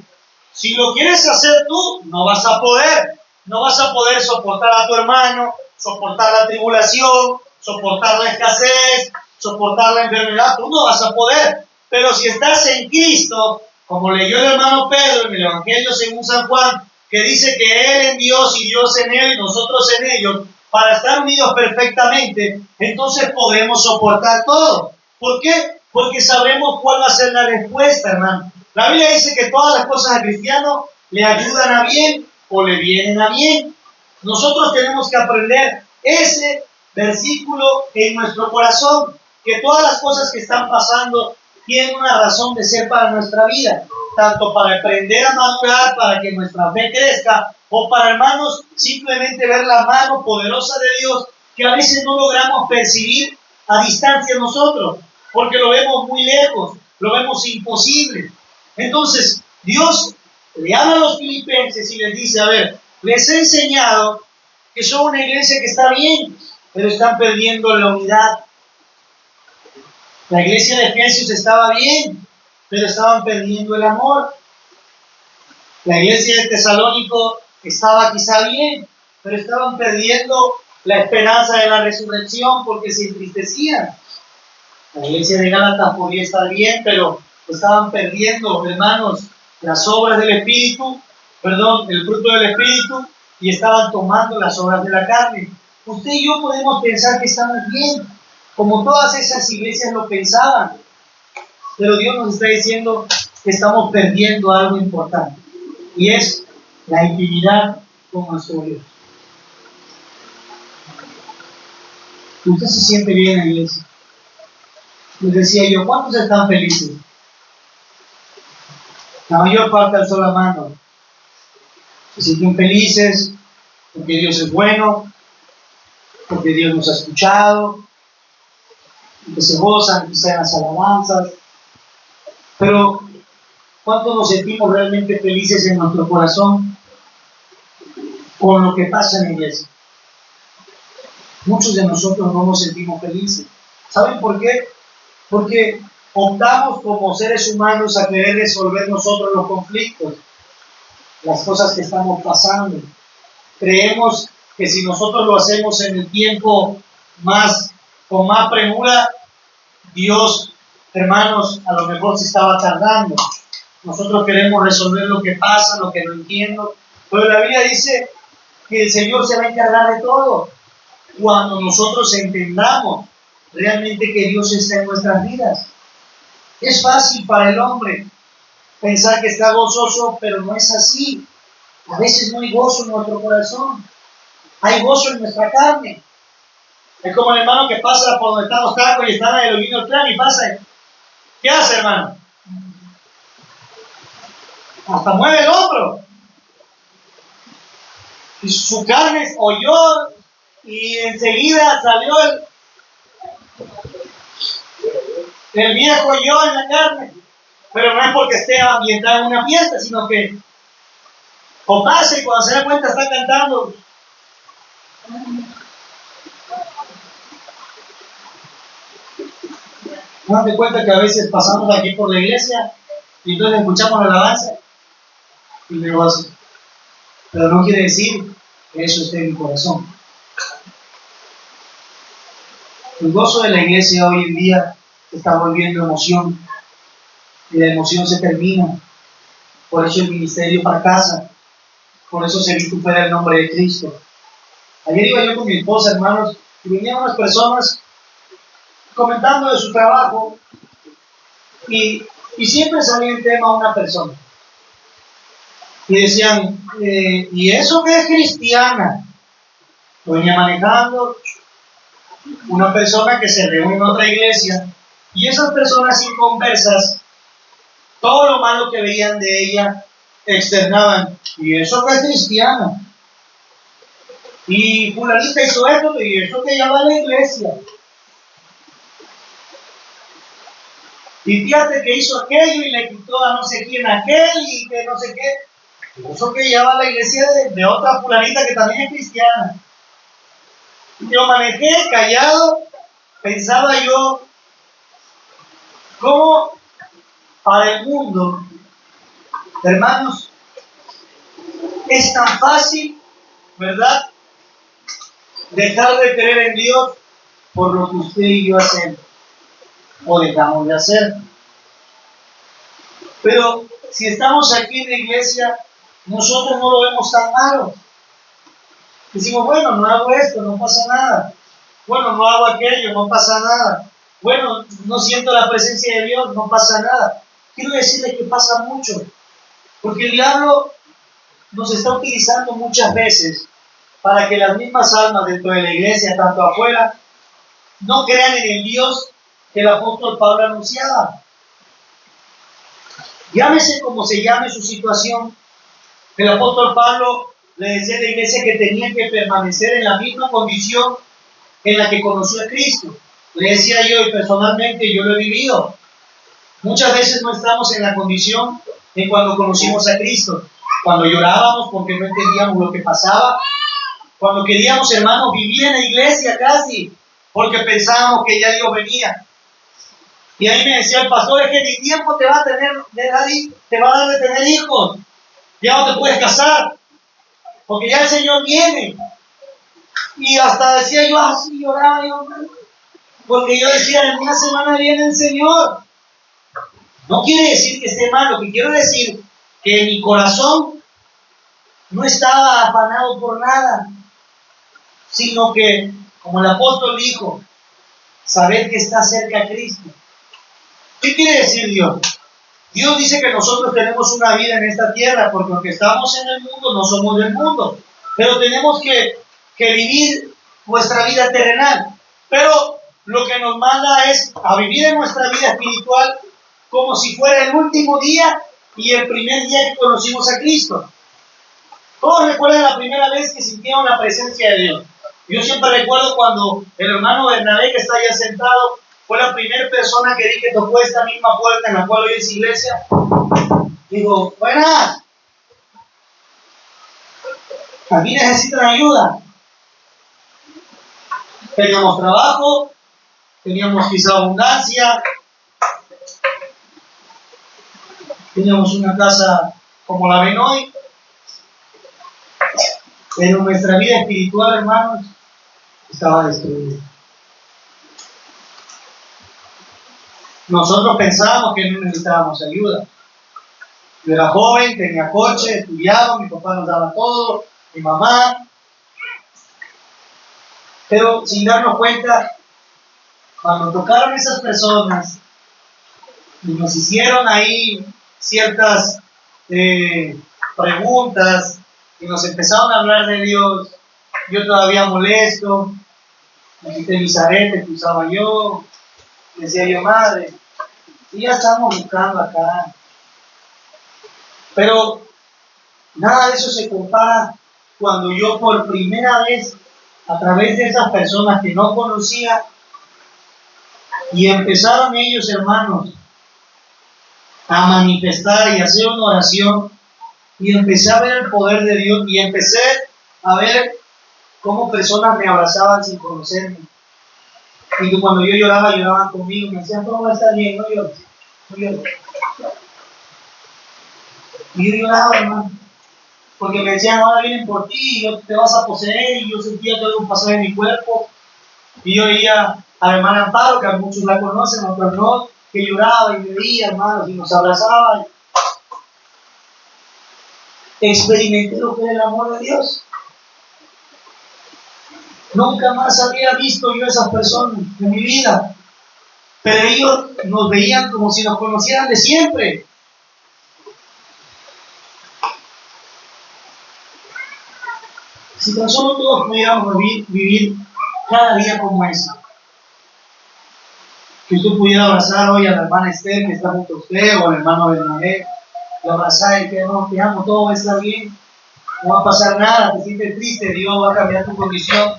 Si lo quieres hacer tú, no vas a poder. No vas a poder soportar a tu hermano, soportar la tribulación, soportar la escasez, soportar la enfermedad. Tú no vas a poder. Pero si estás en Cristo, como leyó el hermano Pedro en el Evangelio según San Juan, que dice que Él en Dios y Dios en Él y nosotros en ellos, para estar unidos perfectamente, entonces podremos soportar todo. ¿Por qué? Porque sabremos cuál va a ser la respuesta, hermano. La Biblia dice que todas las cosas al cristiano le ayudan a bien o le vienen a bien. Nosotros tenemos que aprender ese versículo en nuestro corazón, que todas las cosas que están pasando tienen una razón de ser para nuestra vida, tanto para aprender a madurar, para que nuestra fe crezca, o para, hermanos, simplemente ver la mano poderosa de Dios, que a veces no logramos percibir a distancia nosotros, porque lo vemos muy lejos, lo vemos imposible. Entonces, Dios le habla a los filipenses y les dice, a ver, les he enseñado que son una iglesia que está bien, pero están perdiendo la unidad. La iglesia de Efesios estaba bien, pero estaban perdiendo el amor. La iglesia de Tesalónico estaba quizá bien, pero estaban perdiendo la esperanza de la resurrección porque se entristecían. La iglesia de Gálatas podía estar bien, pero estaban perdiendo, hermanos, las obras del Espíritu, el fruto del Espíritu, y estaban tomando las obras de la carne. Usted y yo podemos pensar que estamos bien, como todas esas iglesias lo pensaban, pero Dios nos está diciendo que estamos perdiendo algo importante, y es la intimidad con nuestro Dios. Usted se siente bien en la iglesia. Les decía yo, ¿cuántos están felices? La mayor parte alzó la mano. Se sienten felices porque Dios es bueno, porque Dios nos ha escuchado, que se gozan quizá en las alabanzas. Pero ¿cuántos nos sentimos realmente felices en nuestro corazón con lo que pasa en la iglesia? Muchos de nosotros no nos sentimos felices. ¿Saben por qué? Porque optamos como seres humanos a querer resolver nosotros los conflictos, las cosas que estamos pasando. Creemos que si nosotros lo hacemos en el tiempo con más premura, Dios, hermanos, a lo mejor se estaba tardando. Nosotros queremos resolver lo que pasa, lo que no entiendo. Pero la Biblia dice que el Señor se va a encargar de todo cuando nosotros entendamos realmente que Dios está en nuestras vidas. Es fácil para el hombre pensar que está gozoso, pero no es así. A veces no hay gozo en nuestro corazón, hay gozo en nuestra carne. Es como el hermano que pasa por donde están los tacos y están en el Olivo Plan y pasa. ¿Qué hace, hermano? Hasta mueve el hombro. Y su carne oyó y enseguida salió el viejo yo en la carne. Pero no es porque esté ambientado en una fiesta, sino que o pasa y cuando se da cuenta está cantando. ¿No te das cuenta que a veces pasamos aquí por la iglesia y entonces escuchamos la alabanza y me gozo? Pero no quiere decir que eso esté en mi corazón. El gozo de la iglesia hoy en día se está volviendo emoción y la emoción se termina. Por eso el ministerio fracasa. Por eso se vitupera el nombre de Cristo. Ayer iba yo con mi esposa, hermanos, y venían unas personas comentando de su trabajo y siempre salía el tema a una persona. Y decían, ¿y eso qué es cristiana? Lo venía manejando una persona que se reúne en otra iglesia y esas personas inconversas, todo lo malo que veían de ella, externaban, y eso que es cristiano, y fulanita hizo esto, y eso que llama a la iglesia, y fíjate que hizo aquello y le quitó a no sé quién aquel y que no sé qué, eso que lleva a la iglesia de otra fulanita que también es cristiana. Yo manejé callado, pensaba yo, ¿cómo para el mundo, hermanos, es tan fácil, verdad, dejar de creer en Dios por lo que usted y yo hacemos o dejamos de hacer? Pero si estamos aquí en la iglesia, nosotros no lo vemos tan malo. Decimos, bueno, no hago esto, no pasa nada. Bueno, no hago aquello, no pasa nada. Bueno, no siento la presencia de Dios, no pasa nada. Quiero decirles que pasa mucho, porque el diablo nos está utilizando muchas veces para que las mismas almas dentro de la iglesia, tanto afuera, no crean en el Dios que el apóstol Pablo anunciaba. Llámese como se llame su situación, el apóstol Pablo le decía a la iglesia que tenía que permanecer en la misma condición en la que conoció a Cristo. Le decía yo, y personalmente yo lo he vivido. Muchas veces no estamos en la condición de cuando conocimos a Cristo, cuando llorábamos porque no entendíamos lo que pasaba, cuando queríamos, hermanos, vivir en la iglesia casi, porque pensábamos que ya Dios venía. Y ahí me decía el pastor, es que ni tiempo te va a dar de tener hijos, ya no te puedes casar, porque ya el Señor viene. Y hasta decía yo, así lloraba yo, porque yo decía, en una semana viene el Señor. No quiere decir que esté mal, lo que quiero decir que mi corazón no estaba afanado por nada, sino que, como el apóstol dijo, saber que está cerca Cristo. ¿Qué quiere decir Dios? Dios dice que nosotros tenemos una vida en esta tierra, porque aunque estamos en el mundo, no somos del mundo, pero tenemos que vivir nuestra vida terrenal. Pero lo que nos manda es a vivir en nuestra vida espiritual como si fuera el último día y el primer día que conocimos a Cristo. Todos recuerdan la primera vez que sintieron la presencia de Dios. Yo siempre recuerdo cuando el hermano Bernabé, que está allá sentado, fue la primera persona que vi que tocó esta misma puerta en la cual hoy es iglesia. Digo, buenas, aquí necesitan ayuda. Teníamos trabajo, teníamos quizá abundancia, teníamos una casa como la ven hoy, pero nuestra vida espiritual, hermanos, estaba destruida. Nosotros pensábamos que no necesitábamos ayuda. Yo era joven, tenía coche, estudiaba, mi papá nos daba todo, mi mamá. Pero sin darnos cuenta, cuando tocaron esas personas y nos hicieron ahí ciertas preguntas y nos empezaron a hablar de Dios, yo todavía molesto, me quité mis aretes que usaba yo, decía yo, madre, y ya estamos buscando acá. Pero nada de eso se compara cuando yo por primera vez, a través de esas personas que no conocía, y empezaron ellos, hermanos, a manifestar y hacer una oración, y empecé a ver el poder de Dios, y empecé a ver cómo personas me abrazaban sin conocerme, y que cuando yo lloraba, lloraban conmigo, me decían, todo va a estar bien, no llores, no llores. Y yo lloraba, hermano, porque me decían, ahora vienen por ti, y yo te vas a poseer, y yo sentía que algo pasaba en mi cuerpo, y yo oía a la hermana Amparo, que a muchos la conocen, a otros no, que lloraba y me veía, hermanos, y nos abrazaba. Experimenté lo que era el amor de Dios. Nunca más había visto yo a esas personas en mi vida, pero ellos nos veían como si nos conocieran de siempre. Si tan solo todos pudiéramos vivir cada día como ese. Que usted pudiera abrazar hoy a la hermana Esther que está junto a usted, o al hermano Bernabé, la abrazás y que no, te amo, todo va a estar bien, no va a pasar nada, te sientes triste, Dios va a cambiar tu condición.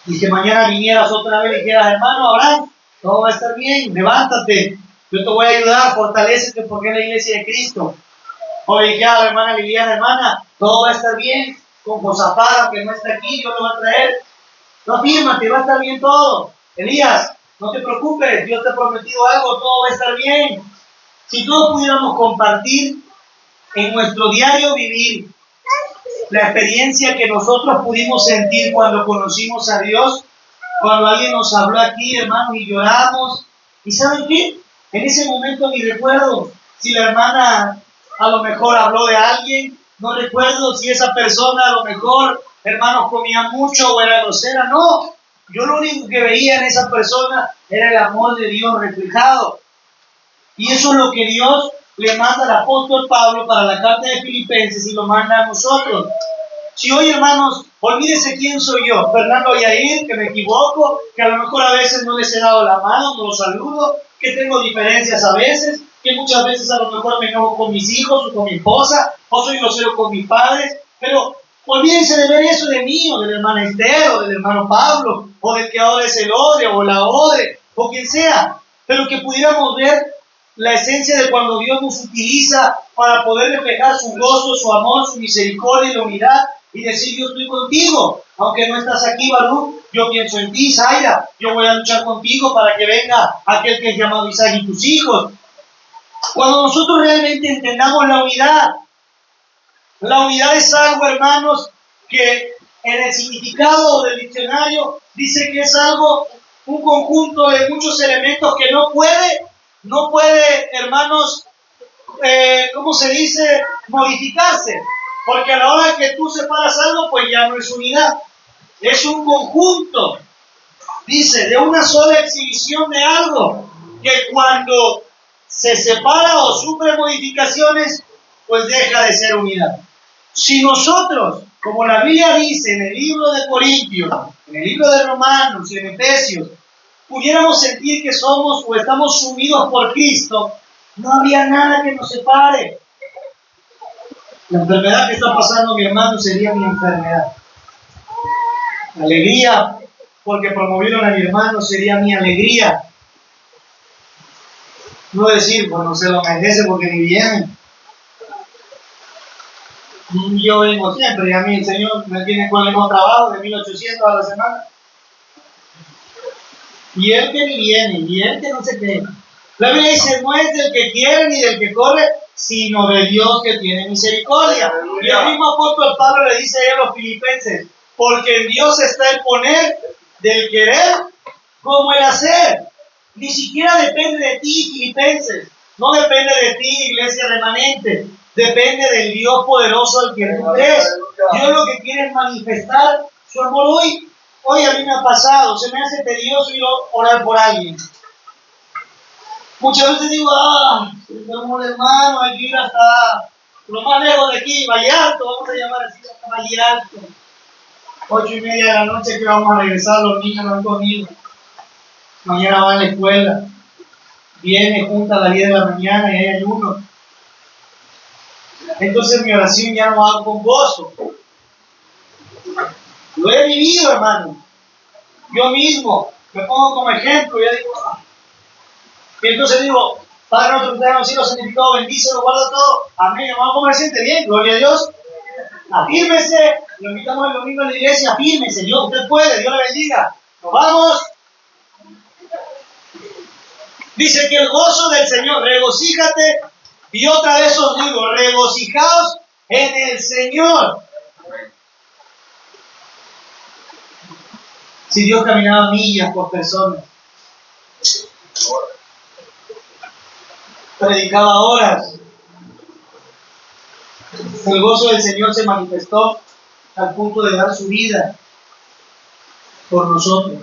Y que mañana vinieras otra vez y dijeras, hermano Abraham, todo va a estar bien, levántate, yo te voy a ayudar, fortalécete porque es la iglesia de Cristo. O le dije a la hermana Liliana, hermana, todo va a estar bien, con Josafat, que no está aquí, Dios lo va a traer. No, afírmate, va a estar bien todo. Elías, no te preocupes, Dios te ha prometido algo, todo va a estar bien. Si todos pudiéramos compartir en nuestro diario vivir la experiencia que nosotros pudimos sentir cuando conocimos a Dios, cuando alguien nos habló aquí, hermano, y lloramos. ¿Y saben qué? En ese momento ni recuerdo si la hermana a lo mejor habló de alguien, no recuerdo si esa persona a lo mejor, hermanos, comía mucho o era grosera, no. Yo lo único que veía en esa persona era el amor de Dios reflejado. Y eso es lo que Dios le manda al apóstol Pablo para la carta de Filipenses y lo manda a nosotros. Si hoy, hermanos, olvídese quién soy yo, Fernando Yair, que me equivoco, que a lo mejor a veces no les he dado la mano, no los saludo, que tengo diferencias a veces, que muchas veces a lo mejor me enojo con mis hijos o con mi esposa, o soy grosero con mis padres, pero olvídense de ver eso de mí, o del hermano Esther, o del hermano Pablo, o del que ahora es el Odre, o la Odre, o quien sea, pero que pudiéramos ver la esencia de cuando Dios nos utiliza para poder reflejar su gozo, su amor, su misericordia y la unidad, y decir, yo estoy contigo, aunque no estás aquí, Baruch, yo pienso en ti, Zaira, yo voy a luchar contigo para que venga aquel que es llamado Isaac y tus hijos. Cuando nosotros realmente entendamos la unidad es algo, hermanos, que en el significado del diccionario dice que es algo, un conjunto de muchos elementos que no puede, hermanos, ¿cómo se dice? Modificarse. Porque a la hora que tú separas algo, pues ya no es unidad. Es un conjunto, dice, de una sola exhibición de algo, que cuando se separa o sufre modificaciones, pues deja de ser unidad. Si nosotros, como la Biblia dice en el libro de Corintios, en el libro de Romanos y en Efesios, pudiéramos sentir que somos o estamos sumidos por Cristo, no habría nada que nos separe. La enfermedad que está pasando mi hermano sería mi enfermedad. La alegría porque promovieron a mi hermano sería mi alegría. No decir, bueno, se lo merece porque ni viene. Yo vengo siempre y a mí el Señor me tiene con el mismo trabajo de 1800 a la semana. Y él que ni viene, y él que no se qué. La Biblia dice, no es del que quiere ni del que corre, sino de Dios que tiene misericordia. Y el mismo apóstol Pablo le dice a los filipenses, porque en Dios está el poner del querer como el hacer. Ni siquiera depende de ti, filipenses. No depende de ti, iglesia remanente. Depende del Dios poderoso al que tú crees. Dios lo que quiere es manifestar su amor hoy. Hoy a mí me ha pasado, se me hace tedioso ir a orar por alguien. Muchas veces digo, se enfermó el hermano, hay que ir hasta lo más lejos de aquí, Vallarto, vamos a llamar así, hasta Vallarto. 8:30 de la noche que vamos a regresar, los niños no han comido. Mañana va a la escuela. Viene junta a las 10 de la mañana y hay ayuno. Entonces mi oración ya no va con gozo. Lo he vivido, hermano. Yo mismo me pongo como ejemplo y ya digo, y entonces digo, Padre nuestro que estás en los cielos, santificado, bendícelo, guarda todo. Amén. Hermano, ¿cómo me siente? Bien, gloria a Dios. Afírmese. Lo invitamos el domingo en la iglesia, afírmese. Dios, usted puede, Dios le bendiga. Nos vamos. Dice que el gozo del Señor, regocíjate. Y otra vez os digo, regocijaos en el Señor. Si Dios caminaba millas por personas, predicaba horas, el gozo del Señor se manifestó al punto de dar su vida por nosotros.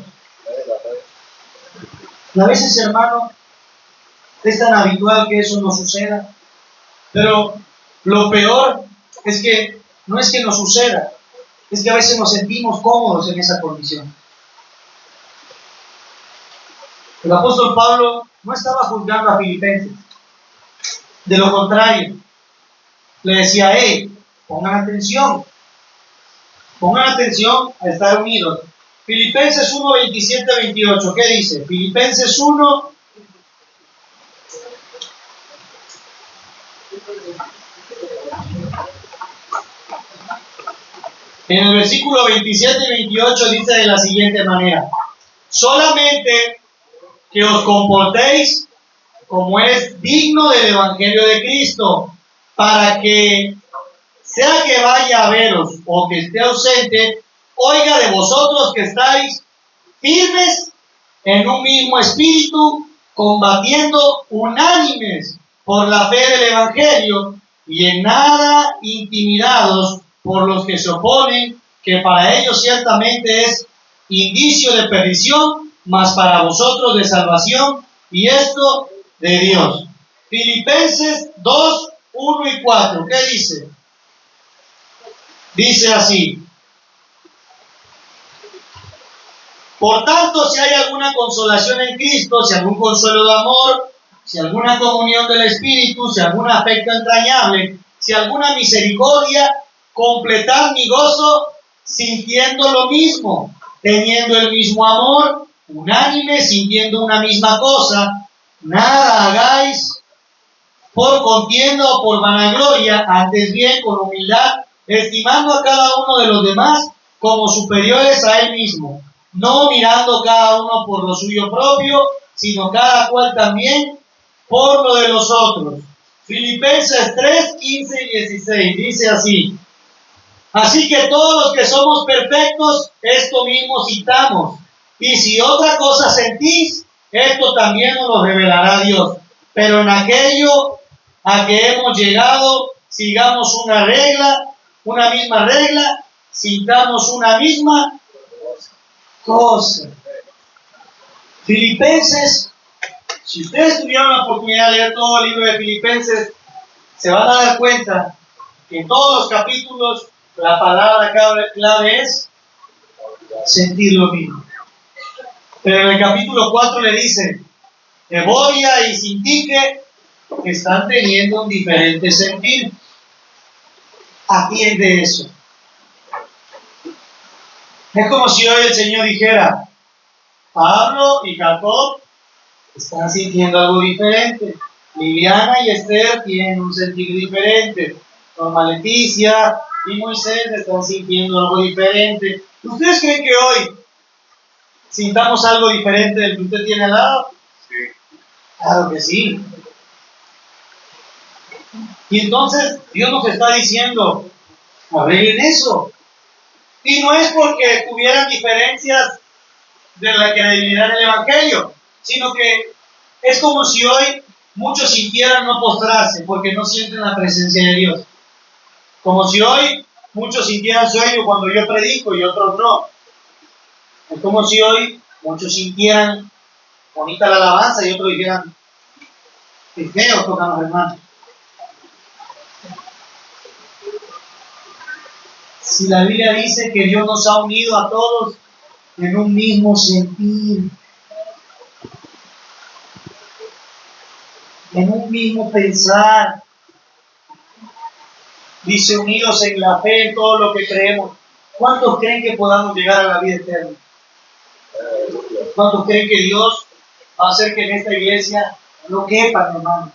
A veces, hermano, es tan habitual que eso no suceda, pero lo peor es que no es que nos suceda, es que a veces nos sentimos cómodos en esa condición. El apóstol Pablo no estaba juzgando a Filipenses. De lo contrario, le decía, hey, pongan atención a estar unidos. Filipenses 1, 27, 28, ¿qué dice? Filipenses 1, en el versículo 27 y 28 dice de la siguiente manera: solamente que os comportéis como es digno del Evangelio de Cristo, para que, sea que vaya a veros o que esté ausente, oiga de vosotros que estáis firmes en un mismo espíritu, combatiendo unánimes por la fe del Evangelio, y en nada intimidados por los que se oponen, que para ellos ciertamente es indicio de perdición, mas para vosotros de salvación, y esto de Dios. Filipenses 2, 1 y 4, ¿qué dice? Dice así: por tanto, si hay alguna consolación en Cristo, si algún consuelo de amor, si alguna comunión del Espíritu, si algún afecto entrañable, si alguna misericordia, completad mi gozo sintiendo lo mismo, teniendo el mismo amor, unánime, sintiendo una misma cosa. Nada hagáis por contienda o por vanagloria, antes bien con humildad, estimando a cada uno de los demás como superiores a él mismo, no mirando cada uno por lo suyo propio, sino cada cual también por lo de los otros. Filipenses 3, 15 y 16 dice así: así que todos los que somos perfectos, esto mismo citamos, y si otra cosa sentís, esto también nos lo revelará Dios. Pero en aquello a que hemos llegado, sigamos una misma regla, sintamos una misma cosa. Filipenses, si ustedes tuvieran la oportunidad de leer todo el libro de Filipenses, se van a dar cuenta que en todos los capítulos la palabra clave es sentir lo mismo. Pero en el capítulo 4 le dice: Evodia y Sintique están teniendo un diferente sentir. Atiende eso. Es como si hoy el Señor dijera: Pablo y Jacob están sintiendo algo diferente. Liliana y Esther tienen un sentir diferente. Norma Leticia y Moisés están sintiendo algo diferente. ¿Ustedes creen que hoy sintamos algo diferente del que usted tiene al lado? Sí. Claro que sí. Y entonces Dios nos está diciendo: arreglen eso. Y no es porque tuvieran diferencias de la credibilidad del Evangelio, sino que es como si hoy muchos sintieran no postrarse porque no sienten la presencia de Dios. Como si hoy muchos sintieran sueño cuando yo predico y otros no. Es como si hoy muchos sintieran bonita la alabanza y otros dijeran: qué feo tocan los hermanos. Si la Biblia dice que Dios nos ha unido a todos en un mismo sentir, en un mismo pensar, dice unidos en la fe, en todo lo que creemos. ¿Cuántos creen que podamos llegar a la vida eterna? ¿Cuántos creen que Dios va a hacer que en esta iglesia no quepan, hermano?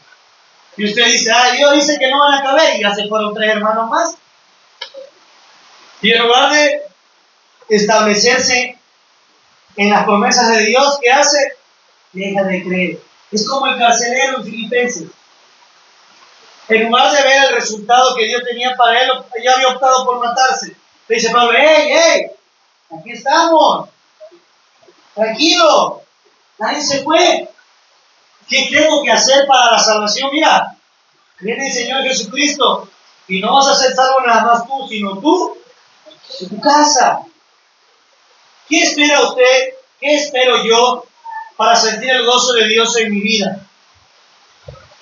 Y usted dice: Dios dice que no van a caber, y ya se fueron 3 hermanos más. Y en lugar de establecerse en las promesas de Dios, ¿qué hace? Deja de creer. Es como el carcelero en Filipenses. En lugar de ver el resultado que Dios tenía para él, ya había optado por matarse. Le dice Pablo: hey, aquí estamos, tranquilo, nadie se fue. ¿Qué tengo que hacer para la salvación? Mira, cree en el Señor Jesucristo, y no vas a ser salvo nada más tú, sino tú en tu casa. ¿Qué espera usted? ¿Qué espero yo para sentir el gozo de Dios en mi vida?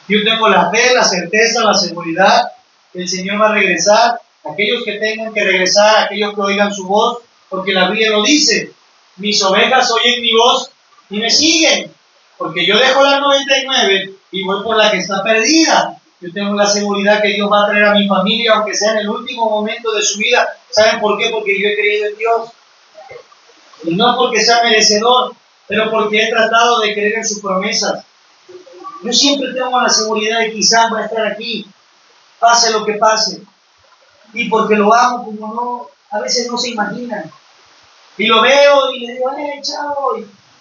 Yo tengo la fe, la certeza, la seguridad que el Señor va a regresar. Aquellos que tengan que regresar, aquellos que oigan su voz, porque la Biblia lo dice: mis ovejas oyen mi voz y me siguen. Porque yo dejo la 99 y voy por la que está perdida. Yo tengo la seguridad que Dios va a traer a mi familia, aunque sea en el último momento de su vida. ¿Saben por qué? Porque yo he creído en Dios. Y no porque sea merecedor, pero porque he tratado de creer en sus promesas. Yo siempre tengo la seguridad de que quizás va a estar aquí, pase lo que pase. Y porque lo amo como no, a veces no se imaginan. Y lo veo y le digo, chavo.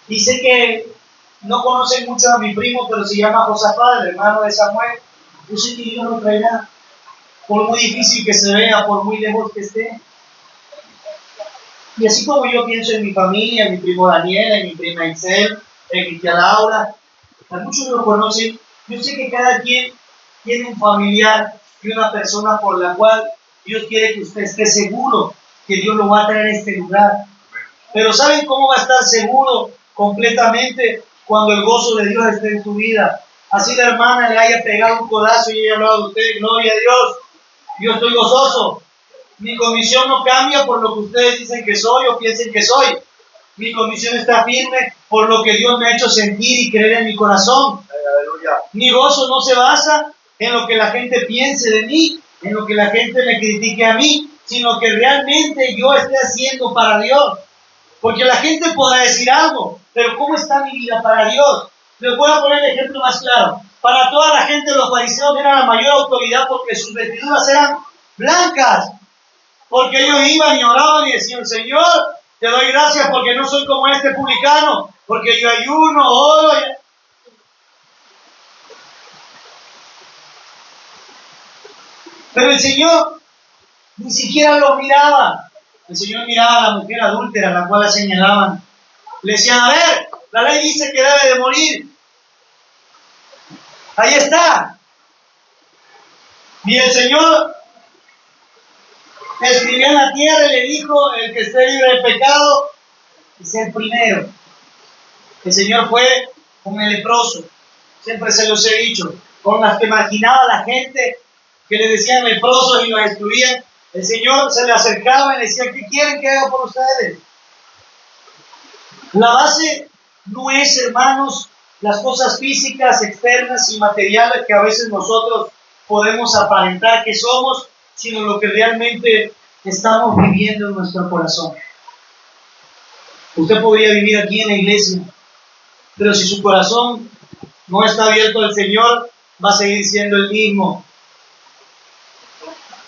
Y sé que no conocen mucho a mi primo, pero se llama Josafat, el hermano de Samuel. Yo sé que Dios lo traerá, por muy difícil que se vea, por muy lejos que esté. Y así como yo pienso en mi familia, en mi primo Daniel, en mi prima Isel, en mi tía Laura, a muchos lo conocen, yo sé que cada quien tiene un familiar y una persona por la cual Dios quiere que usted esté seguro que Dios lo va a traer a este lugar. Pero ¿saben cómo va a estar seguro completamente cuando el gozo de Dios esté en tu vida? Así la hermana le haya pegado un codazo y haya hablado de usted, gloria a Dios, yo estoy gozoso. Mi condición no cambia por lo que ustedes dicen que soy o piensen que soy. Mi condición está firme por lo que Dios me ha hecho sentir y creer en mi corazón. Aleluya. Mi gozo no se basa en lo que la gente piense de mí, en lo que la gente me critique a mí, sino que realmente yo esté haciendo para Dios. Porque la gente podrá decir algo, pero ¿cómo está mi vida para Dios? Les voy a poner el ejemplo más claro. Para toda la gente los fariseos eran la mayor autoridad porque sus vestiduras eran blancas. Porque ellos iban y oraban y decían, Señor, te doy gracias porque no soy como este publicano, porque yo ayuno, oro. Pero el Señor ni siquiera los miraba. El Señor miraba a la mujer adúltera, a la cual la señalaban. Le decían, a ver, la ley dice que debe de morir. Ahí está. Y el Señor escribió en la tierra y le dijo, el que esté libre de pecado, es el primero. El Señor fue con el leproso. Siempre se los he dicho. Con las que imaginaba la gente que le decían leprosos y los excluían. El Señor se le acercaba y le decía, ¿qué quieren que haga por ustedes? La base no es, hermanos, las cosas físicas, externas y materiales que a veces nosotros podemos aparentar que somos, sino lo que realmente estamos viviendo en nuestro corazón. Usted podría vivir aquí en la iglesia, pero si su corazón no está abierto al Señor, va a seguir siendo el mismo.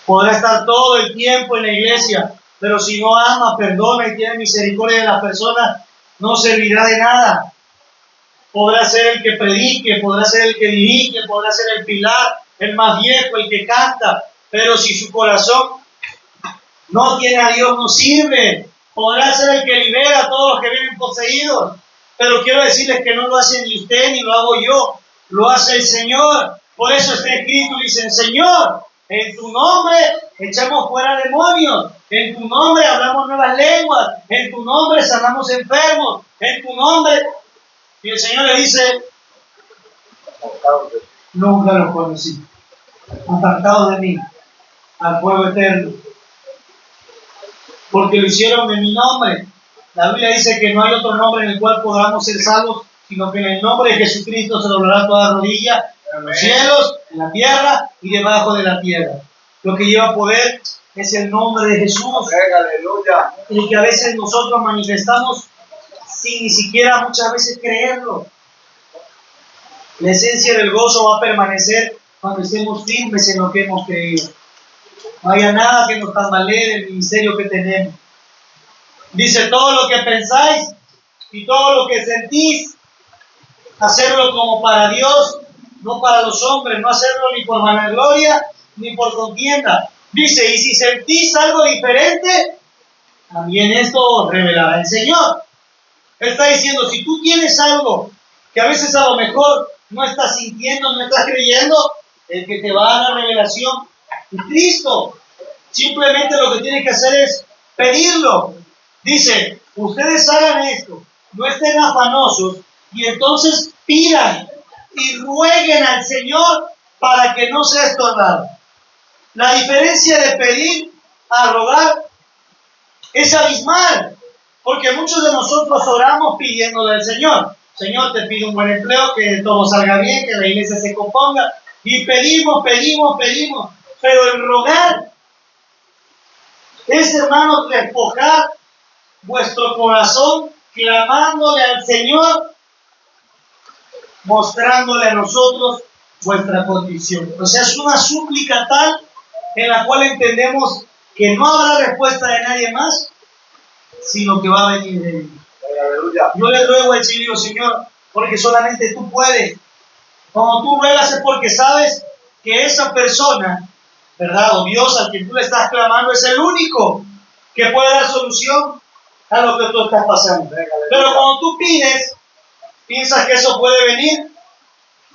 Podrá estar todo el tiempo en la iglesia, pero si no ama, perdona y tiene misericordia de la persona, no servirá de nada. Podrá ser el que predique, podrá ser el que dirige, podrá ser el pilar, el más viejo, el que canta, pero si su corazón no tiene a Dios, no sirve. Podrá ser el que libera a todos los que viven poseídos, pero quiero decirles que no lo hace ni usted ni lo hago yo, lo hace el Señor. Por eso está escrito, dicen, Señor, en tu nombre echamos fuera demonios, en tu nombre hablamos nuevas lenguas, en tu nombre sanamos enfermos, en tu nombre. Y el Señor le dice, nunca los conocí, apartados de mí, al fuego eterno, porque lo hicieron en mi nombre. La Biblia dice que no hay otro nombre en el cual podamos ser salvos, sino que en el nombre de Jesucristo se doblará toda rodilla, en los cielos, en la tierra y debajo de la tierra. Lo que lleva poder es el nombre de Jesús, aleluya, el que a veces nosotros manifestamos sin ni siquiera muchas veces creerlo. La esencia del gozo va a permanecer cuando estemos firmes en lo que hemos creído. No haya nada que nos tambalee del ministerio que tenemos. Dice, todo lo que pensáis y todo lo que sentís, hacerlo como para Dios, no para los hombres, no hacerlo ni por vanagloria ni por contienda. Dice, y si sentís algo diferente, también esto os revelará el Señor. Él está diciendo, si tú tienes algo que a veces a lo mejor no estás sintiendo, no estás creyendo, el que te va a dar la revelación es Cristo. Simplemente lo que tienes que hacer es pedirlo. Dice, ustedes hagan esto, no estén afanosos, y entonces pidan y rueguen al Señor para que no sea estorbado. La diferencia de pedir a rogar es abismal, porque muchos de nosotros oramos pidiéndole al Señor. Señor, te pido un buen empleo, que todo salga bien, que la iglesia se componga. Y pedimos. Pero el rogar es, hermanos, despojar vuestro corazón, clamándole al Señor, mostrándole a nosotros vuestra condición. O sea, es una súplica tal en la cual entendemos que no habrá respuesta de nadie más, sino que va a venir de Él. Yo le ruego al Señor, Señor, porque solamente tú puedes. Cuando tú ruegas es porque sabes que esa persona, ¿verdad? O Dios al que tú le estás clamando es el único que puede dar solución a lo que tú estás pasando. Pero cuando tú pides, piensas que eso puede venir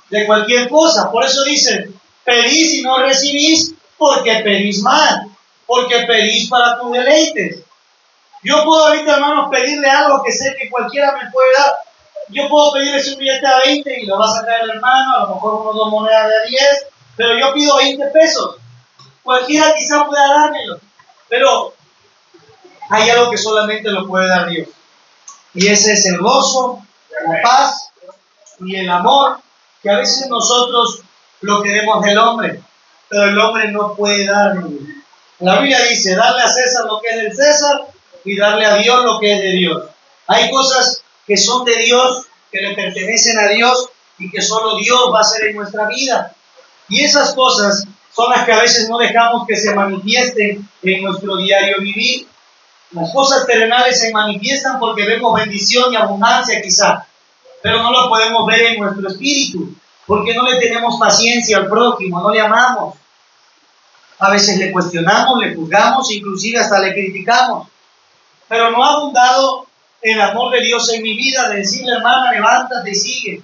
de cualquier cosa. Por eso dice, pedís y no recibís porque pedís mal, porque pedís para tus deleites. Yo puedo ahorita, hermanos, pedirle algo que sé que cualquiera me puede dar. Yo puedo pedirle un billete a 20 y lo va a sacar el hermano, a lo mejor unos 2 monedas de 10, pero yo pido 20 pesos. Cualquiera quizá pueda dármelo, pero hay algo que solamente lo puede dar Dios. Y ese es el gozo, la paz y el amor, que a veces nosotros lo queremos del hombre, pero el hombre no puede darlo. La Biblia dice, darle a César lo que es del César y darle a Dios lo que es de Dios. Hay cosas que son de Dios, que le pertenecen a Dios y que solo Dios va a hacer en nuestra vida. Y esas cosas son las que a veces no dejamos que se manifiesten en nuestro diario vivir. Las cosas terrenales se manifiestan porque vemos bendición y abundancia quizá, pero no lo podemos ver en nuestro espíritu, porque no le tenemos paciencia al prójimo, no le amamos. A veces le cuestionamos, le juzgamos, inclusive hasta le criticamos. Pero no ha abundado el amor de Dios en mi vida, de decirle, hermana, levántate y sigue.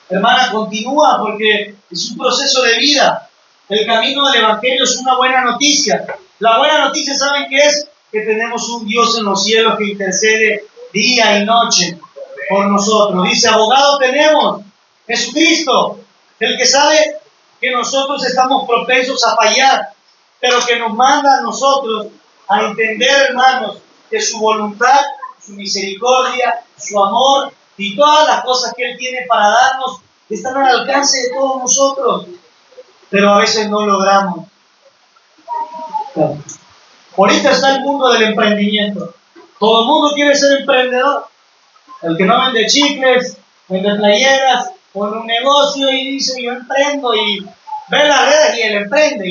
Hermana, continúa, porque es un proceso de vida. El camino del Evangelio es una buena noticia. La buena noticia, ¿saben qué es? Que tenemos un Dios en los cielos que intercede día y noche por nosotros. Dice, abogado tenemos, Jesucristo, el que sabe que nosotros estamos propensos a fallar, pero que nos manda a nosotros a entender, hermanos, que su voluntad, su misericordia, su amor y todas las cosas que Él tiene para darnos están al alcance de todos nosotros, pero a veces no logramos. Ahorita está el mundo del emprendimiento. Todo el mundo quiere ser emprendedor. El que no vende chicles, vende playeras, pone un negocio y dice, yo emprendo, y ve las redes y él emprende,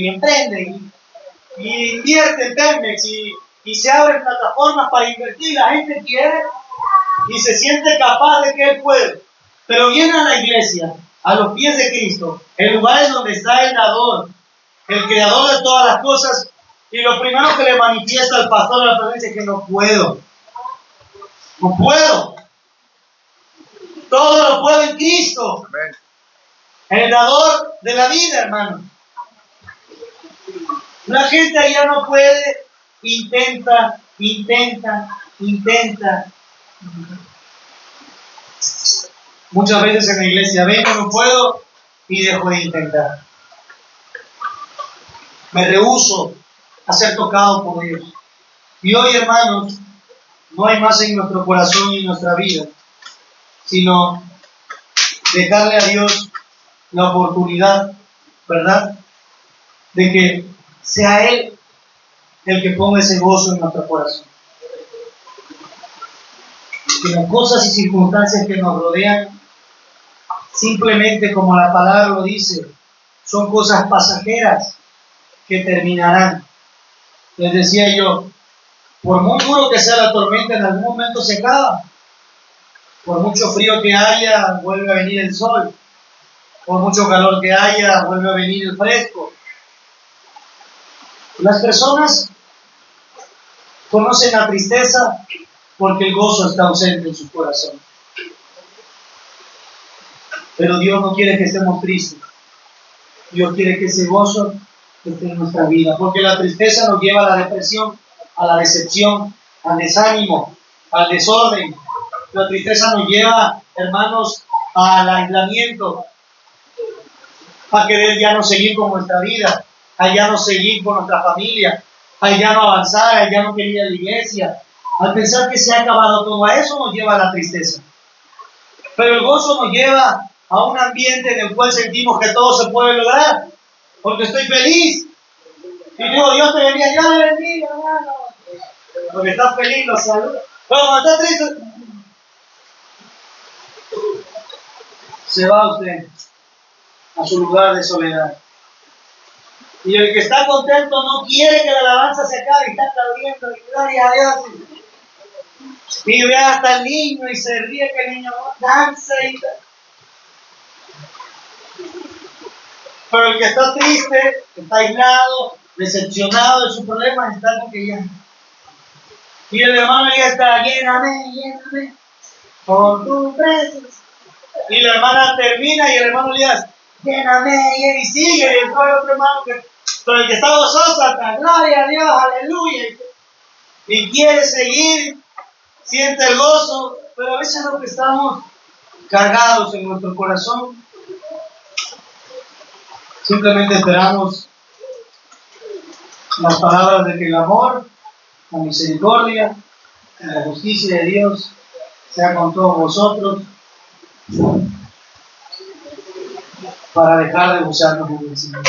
y invierte en Telmex, y se abren plataformas para invertir. La gente quiere y se siente capaz de que él puede. Pero viene a la iglesia, a los pies de Cristo, el lugar es donde está el dador, el creador de todas las cosas, y lo primero que le manifiesta al pastor de la presencia es que no puedo. No puedo. Todo lo puedo en Cristo. Amén. El dador de la vida, hermano. La gente allá no puede, intenta. Muchas veces en la iglesia vengo, no puedo y dejo de intentar. Me rehúso a ser tocado por Dios. Y hoy, hermanos, no hay más en nuestro corazón y en nuestra vida, sino dejarle a Dios la oportunidad, ¿verdad?, de que sea Él el que ponga ese gozo en nuestro corazón. Que las cosas y circunstancias que nos rodean, simplemente como la palabra lo dice, son cosas pasajeras que terminarán. Les decía yo, por muy duro que sea la tormenta, en algún momento se acaba. Por mucho frío que haya, vuelve a venir el sol. Por mucho calor que haya, vuelve a venir el fresco. Las personas conocen la tristeza porque el gozo está ausente en su corazón. Pero Dios no quiere que estemos tristes. Dios quiere que ese gozo esté en nuestra vida, porque la tristeza nos lleva a la depresión, a la decepción, al desánimo, al desorden. La tristeza nos lleva, hermanos, al aislamiento, a querer ya no seguir con nuestra vida, a ya no seguir con nuestra familia, a ya no avanzar, a ya no querer ir a la iglesia. Al pensar que se ha acabado todo, a eso nos lleva a la tristeza. Pero el gozo nos lleva a un ambiente en el cual sentimos que todo se puede lograr, porque estoy feliz. Y digo, Dios te bendiga, Dios te bendiga, hermano. Porque estás feliz, lo saluda. Pero cuando está triste, se va usted a su lugar de soledad. Y el que está contento no quiere que la alabanza se acabe y está aplaudiendo y gloria a Dios. Y ve hasta el niño y se ríe que el niño danza y tal. Pero el que está triste, está aislado, decepcionado de su problema, está como que ya. Y el hermano ya está, lléname, lléname, por tu presencia. Y la hermana termina y el hermano le dice, lléname, y sigue, y el otro hermano que, pero el que está gozoso hasta, gloria a Dios, aleluya. Y quiere seguir, siente el gozo, pero a veces lo que estamos cargados en nuestro corazón, simplemente esperamos las palabras de que el amor, la misericordia y la justicia de Dios sea con todos vosotros para dejar de gozarnos en el Señor.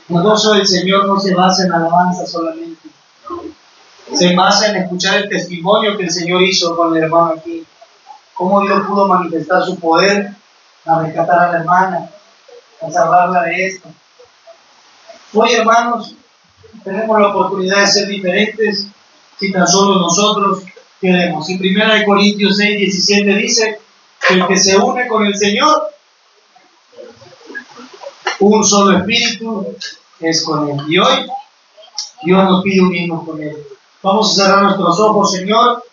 El gozo del Señor no se basa en alabanza solamente, se basa en escuchar el testimonio que el Señor hizo con el hermano aquí, cómo Dios pudo manifestar su poder a rescatar a la hermana, a salvarla de esto. Hoy, hermanos, tenemos la oportunidad de ser diferentes si tan solo nosotros queremos. Y 1 Corintios 6:17 dice que el que se une con el Señor, un solo espíritu es con Él. Y hoy Dios nos pide unirnos con Él. Vamos a cerrar nuestros ojos, Señor.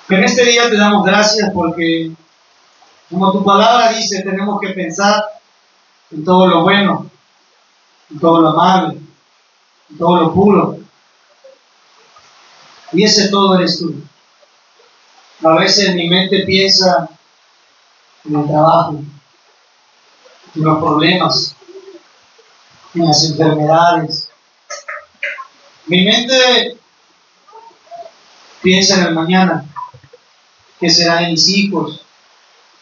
En este día te damos gracias porque, como tu palabra dice, tenemos que pensar en todo lo bueno, en todo lo amable, en todo lo puro. Y ese todo eres tú. A veces mi mente piensa en el trabajo, en los problemas, en las enfermedades. Mi mente piensa en el mañana, qué será de mis hijos,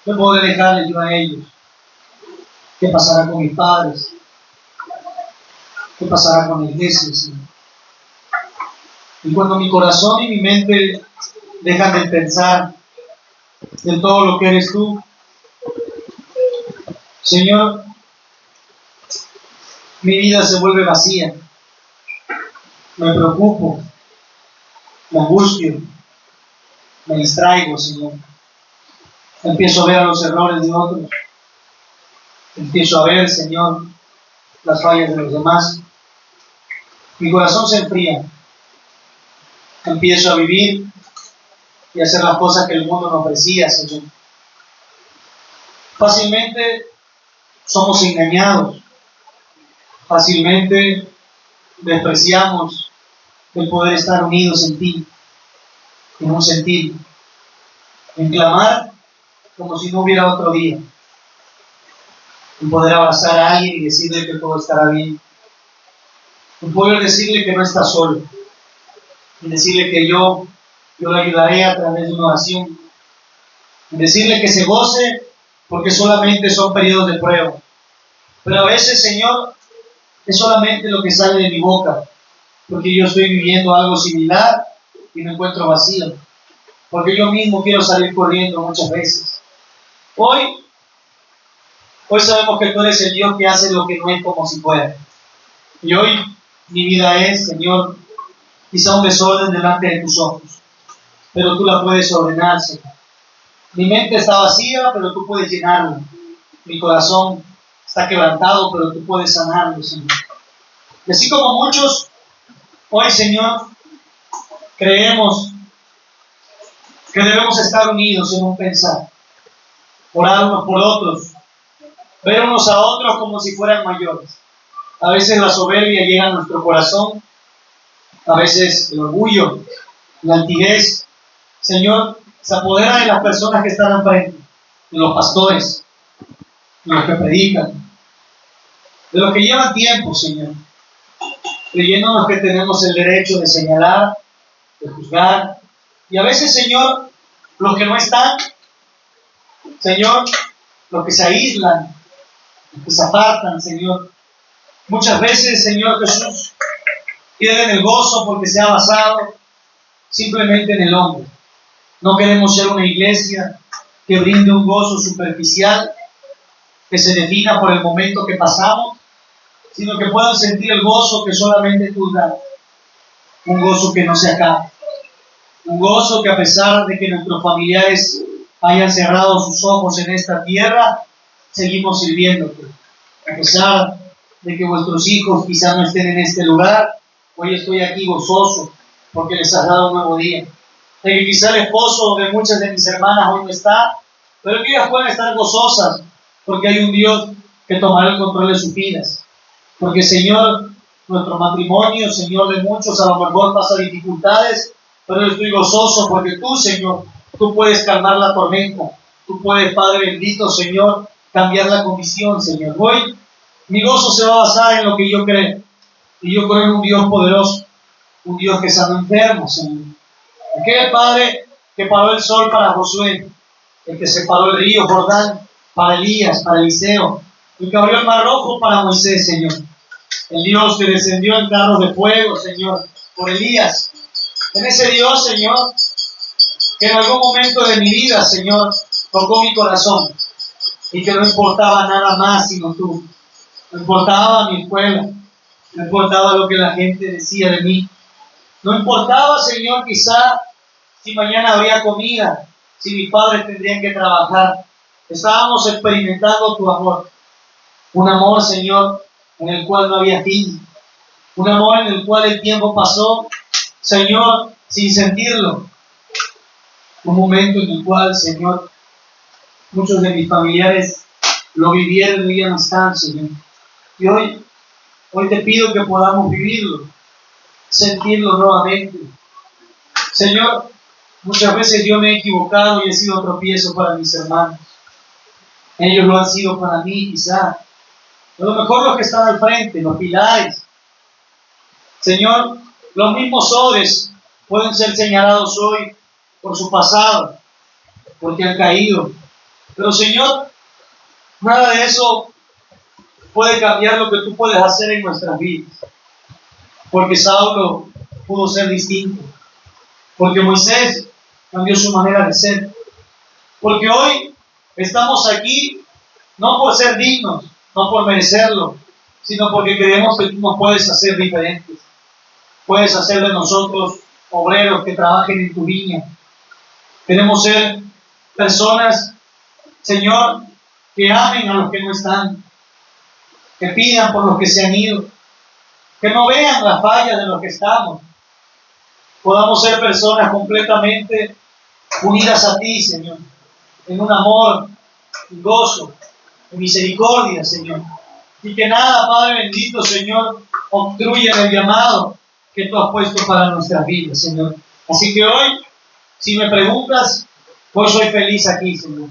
qué podré dejarles yo a ellos, qué pasará con mis padres, qué pasará con la iglesia, Señor. Y cuando mi corazón y mi mente dejan de pensar en todo lo que eres tú, Señor, mi vida se vuelve vacía. Me preocupo, me angustio, me distraigo, Señor. Empiezo a ver los errores de otros. Empiezo a ver, Señor, las fallas de los demás. Mi corazón se enfría. Empiezo a vivir y a hacer las cosas que el mundo me ofrecía, Señor. Fácilmente somos engañados. Fácilmente despreciamos el poder estar unidos en ti, en un sentido, en clamar como si no hubiera otro día, en poder abrazar a alguien y decirle que todo estará bien, en poder decirle que no está solo, en decirle que yo le ayudaré a través de una oración, en decirle que se goce porque solamente son periodos de prueba. Pero a veces, Señor, es solamente lo que sale de mi boca, porque yo estoy viviendo algo similar y me encuentro vacío, porque yo mismo quiero salir corriendo muchas veces. Hoy sabemos que tú eres el Dios que hace lo que no es como si fuera. Y hoy mi vida es, Señor, quizá un desorden delante de tus ojos, pero tú la puedes ordenar, Señor. Mi mente está vacía, pero tú puedes llenarla. Mi corazón está quebrantado, pero tú puedes sanarlo, Señor. Y así como muchos hoy, Señor, creemos que debemos estar unidos en un pensar, orar unos por otros, ver unos a otros como si fueran mayores. A veces la soberbia llega a nuestro corazón, a veces el orgullo, la altivez, Señor, se apodera de las personas que están enfrente, de los pastores, de los que predican, de los que llevan tiempo, Señor, creyéndonos que tenemos el derecho de señalar, de juzgar, y a veces, Señor, los que no están, Señor, los que se aíslan, los que se apartan, Señor. Muchas veces, Señor Jesús, pierden el gozo porque se ha basado simplemente en el hombre. No queremos ser una iglesia que brinde un gozo superficial, que se defina por el momento que pasamos, sino que puedan sentir el gozo que solamente tú das. Un gozo que no se acaba. Un gozo que a pesar de que nuestros familiares hayan cerrado sus ojos en esta tierra, seguimos sirviéndote. A pesar de que vuestros hijos quizás no estén en este lugar, hoy estoy aquí gozoso porque les has dado un nuevo día. De que quizá el esposo de muchas de mis hermanas hoy no está, pero que ellas pueden estar gozosas porque hay un Dios que tomará el control de sus vidas. Porque, Señor, nuestro matrimonio, Señor, de muchos a lo mejor pasa dificultades, pero yo estoy gozoso porque tú, Señor, tú puedes calmar la tormenta. Tú puedes, Padre bendito, Señor, cambiar la condición, Señor. Hoy mi gozo se va a basar en lo que yo creo. Y yo creo en un Dios poderoso, un Dios que sana enfermos, Señor. Aquel Padre que paró el sol para Josué, el que separó el río Jordán para Elías, para Eliseo, el que abrió el mar rojo para Moisés, Señor. El Dios que descendió en carros de fuego, Señor, por Elías. En ese Dios, Señor, que en algún momento de mi vida, Señor, tocó mi corazón y que no importaba nada más sino tú. No importaba mi escuela, no importaba lo que la gente decía de mí. No importaba, Señor, quizá si mañana habría comida, si mis padres tendrían que trabajar. Estábamos experimentando tu amor. Un amor, Señor, en el cual no había fin. Un amor en el cual el tiempo pasó, Señor, sin sentirlo. Un momento en el cual, Señor, muchos de mis familiares lo vivieron y ya no están, Señor. Y hoy te pido que podamos vivirlo, sentirlo nuevamente. Señor, muchas veces yo me he equivocado y he sido tropiezo para mis hermanos. Ellos lo han sido para mí, quizá. A lo mejor los que están al frente, los pilares. Señor, los mismos odres pueden ser señalados hoy por su pasado, porque han caído. Pero, Señor, nada de eso puede cambiar lo que tú puedes hacer en nuestras vidas. Porque Saulo pudo ser distinto. Porque Moisés cambió su manera de ser. Porque hoy estamos aquí no por ser dignos, no por merecerlo, sino porque creemos que tú nos puedes hacer diferentes. Puedes hacer de nosotros obreros que trabajen en tu viña. Queremos ser personas, Señor, que amen a los que no están, que pidan por los que se han ido, que no vean las fallas de los que estamos. Podamos ser personas completamente unidas a ti, Señor, en un amor, en gozo, en misericordia, Señor. Y que nada, Padre bendito, Señor, obstruya el llamado que tú has puesto para nuestras vidas, Señor. Así que hoy, si me preguntas, hoy soy feliz aquí, Señor.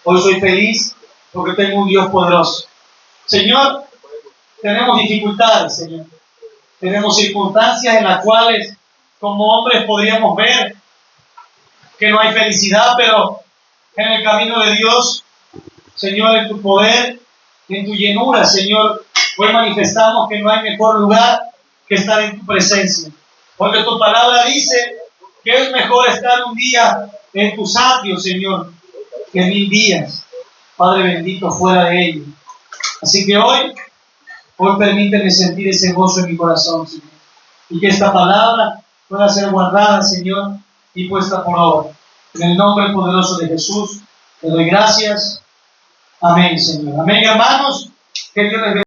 Hoy soy feliz porque tengo un Dios poderoso. Señor, tenemos dificultades, Señor. Tenemos circunstancias en las cuales como hombres podríamos ver que no hay felicidad, pero en el camino de Dios, Señor, en tu poder, en tu llenura, Señor, hoy manifestamos que no hay mejor lugar que estar en tu presencia. Porque tu palabra dice que es mejor estar un día en tus atrios, Señor, que 1000 días, Padre bendito, fuera de ellos. Así que hoy permíteme sentir ese gozo en mi corazón, Señor. Y que esta palabra pueda ser guardada, Señor, y puesta por obra. En el nombre poderoso de Jesús, te doy gracias. Amén, Señor. Amén, hermanos. Que Dios les bendiga.